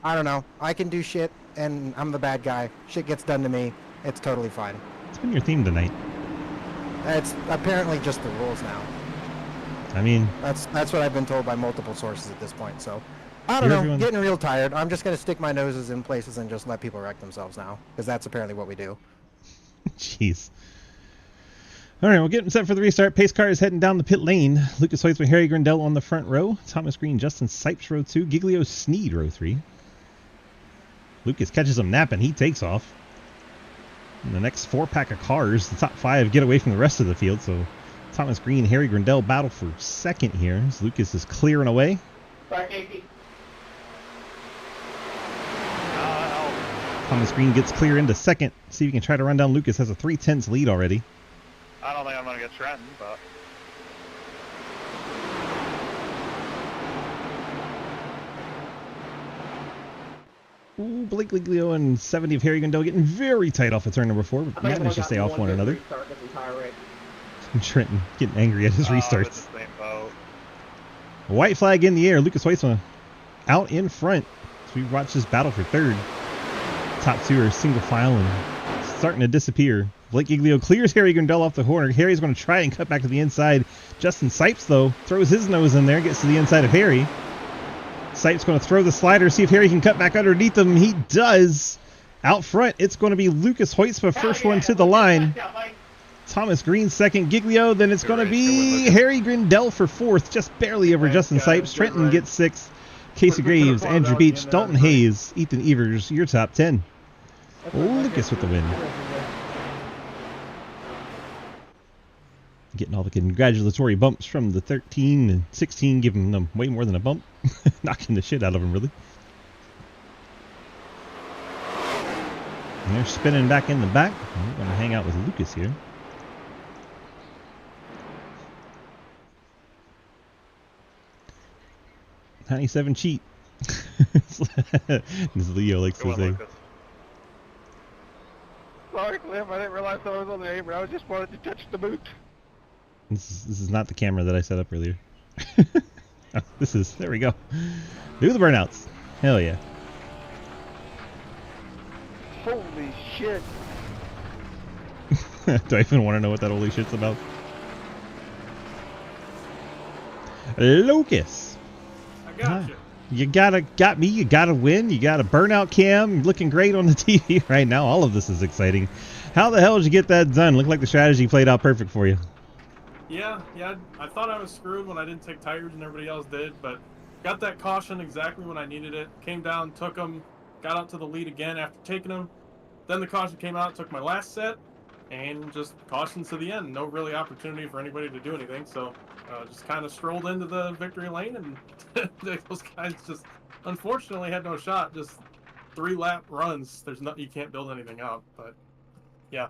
I don't know. I can do shit, and I'm the bad guy. Shit gets done to me. It's totally fine. It's been your theme tonight. It's apparently just the rules now. I mean... That's what I've been told by multiple sources at this point, so... I don't know. Everyone... Getting real tired. I'm just going to stick my noses in places and just let people wreck themselves now, because that's apparently what we do. Jeez. Alright, we'll get him set for the restart. Pace car is heading down the pit lane. Lucas Hoyts with Harry Grindell on the front row. Thomas Green, Justin Sipes, row 2. Giglio Sneed, row 3. Lucas catches him napping. He takes off. And the next 4-pack of cars, the top 5 get away from the rest of the field. So Thomas Green, Harry Grindell battle for second here as Lucas is clearing away. Back 80. Thomas Green gets clear into second. See if he can try to run down Lucas. Has a 3/10 lead already. I don't think I'm going to get Trenton, but... Ooh, Blake Liglio and 70 of Harry Grindell getting very tight off of turn number 4. But managed to stay off one another. Trenton getting angry at his restarts. White flag in the air. Lucas Hoytsma out in front. So we watch this battle for third. Top 2 are single file and starting to disappear. Blake Giglio clears Harry Grindell off the corner. Harry's going to try and cut back to the inside. Justin Sipes, though, throws his nose in there, gets to the inside of Harry. Sipes going to throw the slider, see if Harry can cut back underneath him. He does. Out front, it's going to be Lucas Hoytsma, first one to the line. Thomas Green second, Giglio. Then it's going to be Harry Grindell for fourth, just barely over Justin Sipes. Trenton gets sixth. Casey Graves, Andrew Beach, Dalton Hayes, Ethan Evers, your top 10. Lucas with the win. Getting all the congratulatory bumps from the 13 and 16, giving them way more than a bump. Knocking the shit out of them, really. And they're spinning back in the back. We're going to hang out with Lucas here. "97 cheat." This Leo likes to say. Sorry, Cliff. I didn't realize I was on the apron. I just wanted to touch the boot. This is not the camera that I set up earlier. Oh, there we go. Do the burnouts. Hell yeah. Holy shit. Do I even want to know what that holy shit's about? Lucas. I got you. You got me. You got to win. You got a burnout cam. Looking great on the TV right now. All of this is exciting. How the hell did you get that done? Looked like the strategy played out perfect for you. Yeah, I thought I was screwed when I didn't take tires and everybody else did, but got that caution exactly when I needed it. Came down, took them, got out to the lead again after taking them. Then the caution came out, took my last set, and just cautions to the end. No really opportunity for anybody to do anything, so just kind of strolled into the victory lane, and those guys just unfortunately had no shot. Just 3-lap runs. You can't build anything up, but yeah.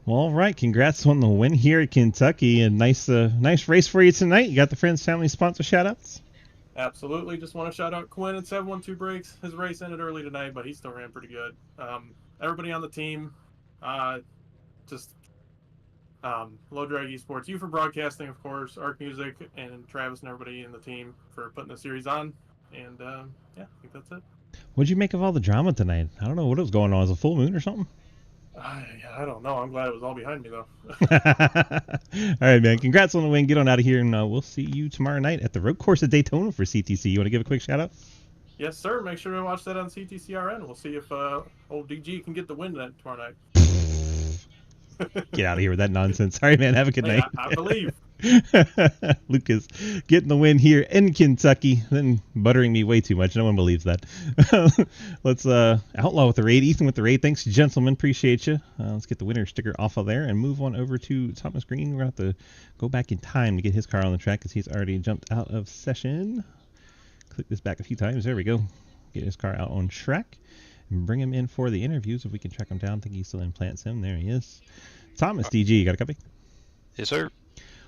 Well, all right. Congrats on the win here at Kentucky. A nice race for you tonight. You got the Friends Family sponsor shout-outs? Absolutely. Just want to shout out Quinn at 712 Brakes. His race ended early tonight, but he still ran pretty good. Everybody on the team, Low Drag Esports, you for broadcasting, of course, Arc Music, and Travis and everybody in the team for putting the series on. And yeah, I think that's it. What'd you make of all the drama tonight? I don't know what was going on. Was it a full moon or something? I don't know. I'm glad it was all behind me, though. All right, man. Congrats on the win. Get on out of here, and we'll see you tomorrow night at the road course at Daytona for CTC. You want to give a quick shout-out? Yes, sir. Make sure to watch that on CTCRN. We'll see if old DG can get the win tomorrow night. Get out of here with that nonsense. Sorry, man. Have a good night. I believe. Lucas getting the win here in Kentucky, then buttering me way too much. No one believes that. Let's Outlaw with the raid. Ethan with the raid. Thanks, gentlemen. Appreciate you. Let's get the winner sticker off of there and move on over to Thomas Green. We're going to have to go back in time to get his car on the track because he's already jumped out of session. Click this back a few times. There we go. Get his car out on track and bring him in for the interviews if we can track him down. I think he's still in Plant Sim. There he is. Thomas, DG, you got a copy? Yes, sir.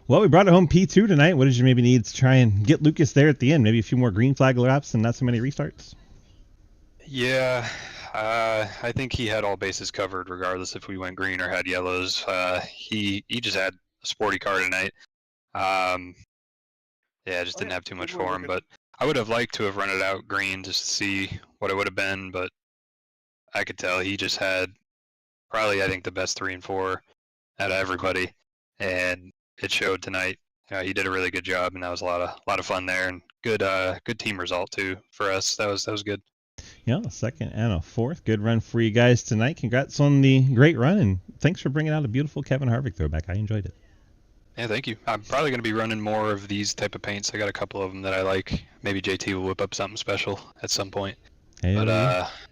Well, we brought it home P2 tonight. What did you maybe need to try and get Lucas there at the end? Maybe a few more green flag laps and not so many restarts? Yeah, I think he had all bases covered regardless if we went green or had yellows. He just had a sporty car tonight. Yeah, just didn't have too much for him. But I would have liked to have run it out green just to see what it would have been. But I could tell he just had probably, I think, the best 3 and 4 out of everybody. And it showed tonight. He did a really good job, and that was a lot of fun there, and good team result too for us. That was good. Yeah, a second and a fourth. Good run for you guys tonight. Congrats on the great run, and thanks for bringing out a beautiful Kevin Harvick throwback. I enjoyed it. Yeah, thank you. I'm probably going to be running more of these type of paints. I got a couple of them that I like. Maybe JT will whip up something special at some point. Hey, but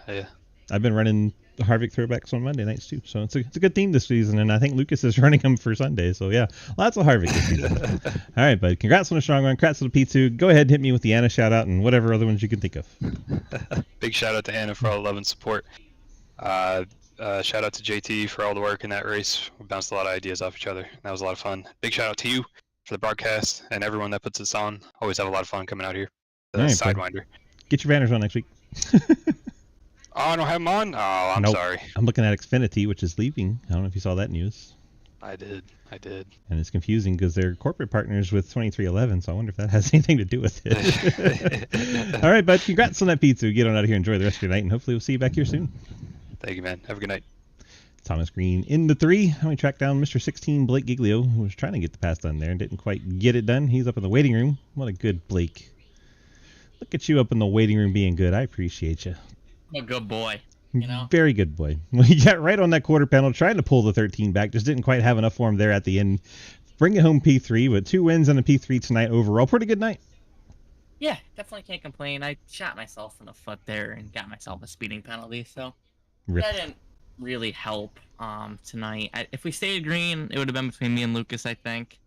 yeah. I've been running Harvick throwbacks on Monday nights too. So it's a good theme this season, and I think Lucas is running them for Sunday. So yeah, lots of Harvick this season. All right, bud. Congrats on a strong run. Congrats on the P2. Go ahead and hit me with the Anna shout out and whatever other ones you can think of. Big shout out to Anna for all the love and support. Shout out to JT for all the work in that race. We bounced a lot of ideas off each other. That was a lot of fun. Big shout out to you for the broadcast and everyone that puts this on. Always have a lot of fun coming out here. The All right, Sidewinder. Get your banners on next week. Oh, I don't have them on? Oh, I'm Nope. sorry. I'm looking at Xfinity, which is leaving. I don't know if you saw that news. I did. And it's confusing because they're corporate partners with 2311, so I wonder if that has anything to do with it. All right, bud. Congrats on that pizza. Get on out of here. Enjoy the rest of your night, and hopefully we'll see you back here soon. Thank you, man. Have a good night. Thomas Green in the 3. We tracked down Mr. 16, Blake Giglio, who was trying to get the pass done there and didn't quite get it done. He's up in the waiting room. What a good Blake. Look at you up in the waiting room being good. I appreciate you. I'm a good boy. You know? Very good boy. We got right on that quarter panel, trying to pull the 13 back. Just didn't quite have enough for him there at the end. Bring it home P3 with 2 wins and a P3 tonight overall. Pretty good night. Yeah, definitely can't complain. I shot myself in the foot there and got myself a speeding penalty, so Rip. that didn't really help tonight. If we stayed green, it would have been between me and Lucas, I think.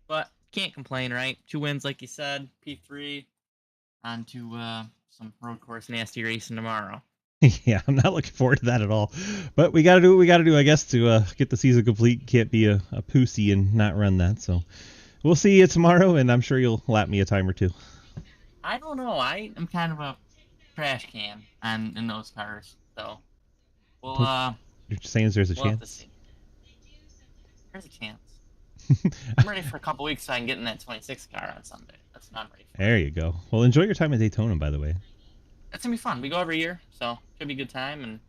But can't complain, right? 2 wins, like you said, P3 on to some road course nasty racing tomorrow. Yeah, I'm not looking forward to that at all. But we got to do what we got to do, I guess, to get the season complete. Can't be a pussy and not run that. So we'll see you tomorrow, and I'm sure you'll lap me a time or two. I don't know. I am kind of a trash can in those cars. So we'll You're just saying there's a we'll have to chance? see. There's a chance. I'm ready for a couple weeks so I can get in that 26 car on Sunday. That's what I'm ready for. There you go. Well, enjoy your time at Daytona, by the way. That's gonna be fun. We go every year, so should be a good time and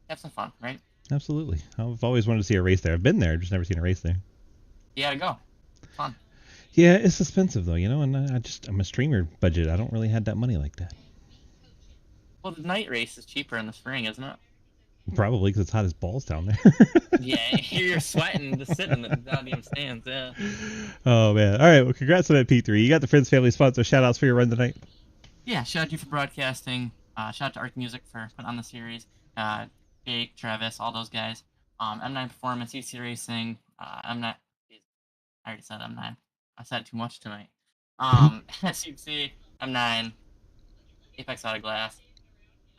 have some fun, right? Absolutely. I've always wanted to see a race there. I've been there, just never seen a race there. You gotta go. Fun. Yeah, it's expensive though, and I'm a streamer budget. I don't really have that money like that. Well, the night race is cheaper in the spring, isn't it? Probably because it's hot as balls down there. Yeah, you're sweating just sitting in the goddamn stands, yeah. Oh, man. All right, well, congrats on that P3. You got the Friends Family sponsor shout-outs for your run tonight? Yeah, shout out to you for broadcasting. Shout out to Arc Music for putting on the series. Jake, Travis, all those guys. M9 Performance, EC Racing. M9. I already said M9. I said too much tonight. SUC, M9, Apex Auto Glass.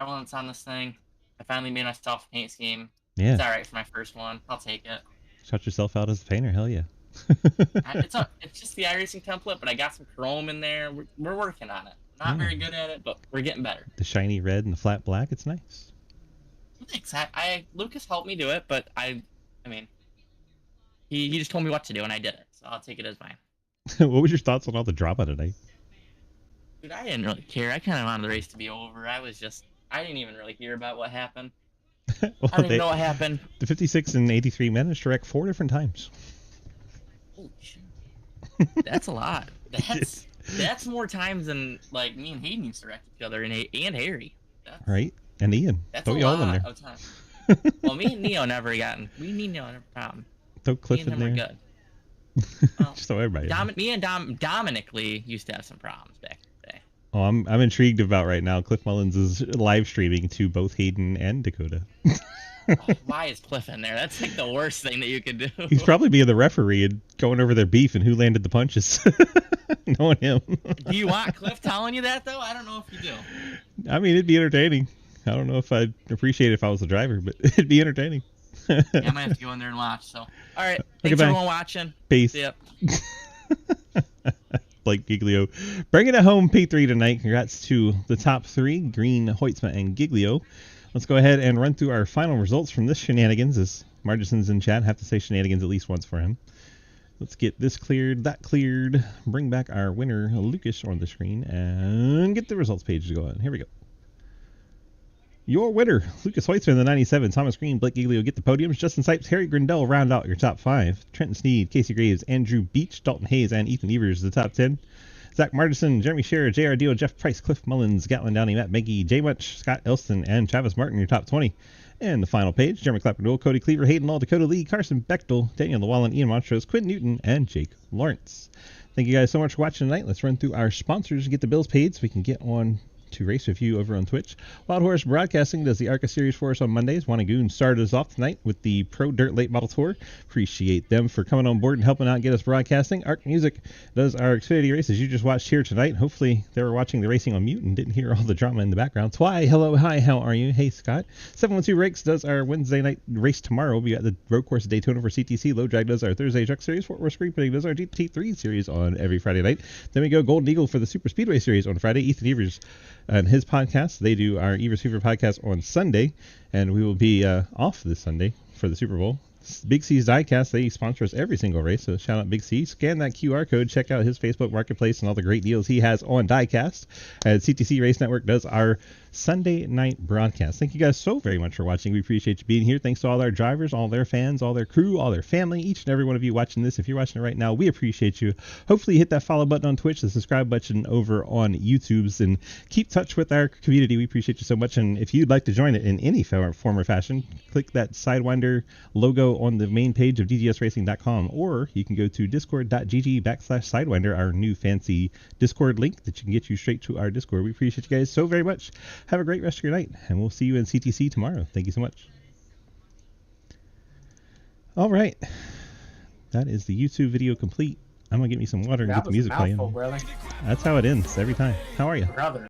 Everyone that's on this thing. I finally made myself a paint scheme. Yeah. It's alright for my first one. I'll take it. Shut yourself out as a painter. Hell yeah. It's just the iRacing template, but I got some chrome in there. We're working on it. Not very good at it, but we're getting better. The shiny red and the flat black. It's nice. Thanks. Lucas helped me do it, but I mean, he just told me what to do, and I did it. So I'll take it as mine. What was your thoughts on all the drama today? Dude, I didn't really care. I kind of wanted the race to be over. I didn't even really hear about what happened. Well, I don't even know what happened. The 56 and 83 managed to wreck 4 different times. Holy shit. That's a lot. That's more times than like me and Hayden used to wreck each other, and Harry. Right? And Ian. That's Throw a you all in lot there. of time. Well, me and Neo never gotten. Me and Neo never problem. Throw Cliff Me and in him there. are good. Just throw everybody in. Me and Dominic Lee used to have some problems back in the day. Oh, I'm intrigued about right now. Cliff Mullins is live streaming to both Hayden and Dakota. Why is Cliff in there? That's like the worst thing that you could do. He's probably being the referee and going over their beef and who landed the punches. Knowing him. Do you want Cliff telling you that, though? I don't know if you do. I mean, it'd be entertaining. I don't know if I'd appreciate it if I was the driver, but it'd be entertaining. Yeah, I might have to go in there and watch. So, all right. Thanks, Goodbye. everyone watching. Peace. Yep. Blake Giglio bringing it home P3 tonight. Congrats to the top 3, Green, Hoytsma, and Giglio. Let's go ahead and run through our final results from this shenanigans, as Margison's in chat. Have to say shenanigans at least once for him. Let's get this cleared, that cleared. Bring back our winner, Lucas, on the screen, and get the results page to go on. Here we go. Your winner, Lucas Hoytsman in the 97, Thomas Green, Blake Giglio get the podiums, Justin Sipes, Harry Grindell round out your top 5, Trenton Sneed, Casey Graves, Andrew Beach, Dalton Hayes, and Ethan Evers the top 10, Zach Martison, Jeremy Scherer, J.R. Dio, Jeff Price, Cliff Mullins, Gatlin Downey, Matt Beggy, Jay Munch, Scott Elston, and Travis Martin your top 20. And the final page, Jeremy Clapper, Cody Cleaver, Hayden Law, Dakota Lee, Carson Bechtel, Daniel Llewellyn, Ian Montrose, Quinn Newton, and Jake Lawrence. Thank you guys so much for watching tonight. Let's run through our sponsors and get the bills paid so we can get on to race with you over on Twitch. Wild Horse Broadcasting does the ARCA series for us on Mondays. Wannagoon started us off tonight with the Pro Dirt Late Model Tour. Appreciate them for coming on board and helping out get us broadcasting. Arc Music does our Xfinity races you just watched here tonight. Hopefully they were watching the racing on mute and didn't hear all the drama in the background. Twy, hello, hi, how are you? Hey, Scott. 712 Rakes does our Wednesday night race tomorrow. We got the road course at Daytona for CTC. Low Drag does our Thursday Truck Series. Fort Worth Screen Putting does our GT3 series on every Friday night. Then we go Golden Eagle for the Super Speedway series on Friday. Ethan Evers and his podcast. They do our Evers Fever podcast on Sunday, and we will be off this Sunday for the Super Bowl. Big C's Diecast, they sponsor us every single race, so shout out Big C. Scan that QR code, check out his Facebook Marketplace and all the great deals he has on Diecast. And CTC Race Network does our Sunday night broadcast. Thank you guys so very much for watching. We appreciate you being here. Thanks to all our drivers, all their fans, all their crew, all their family, each and every one of you watching this. If you're watching it right now, we appreciate you. Hopefully hit that follow button on Twitch, the subscribe button over on YouTube's, and keep touch with our community. We appreciate you so much. And if you'd like to join it in any form or fashion, click that Sidewinder logo on the main page of dgsracing.com, or you can go to discord.gg/Sidewinder, our new fancy Discord link that you can get you straight to our Discord. We appreciate you guys so very much. Have a great rest of your night, and we'll see you in CTC tomorrow. Thank you so much. All right. That is the YouTube video complete. I'm going to get me some water and get the music playing. Brother. That's how it ends every time. How are you? Brother.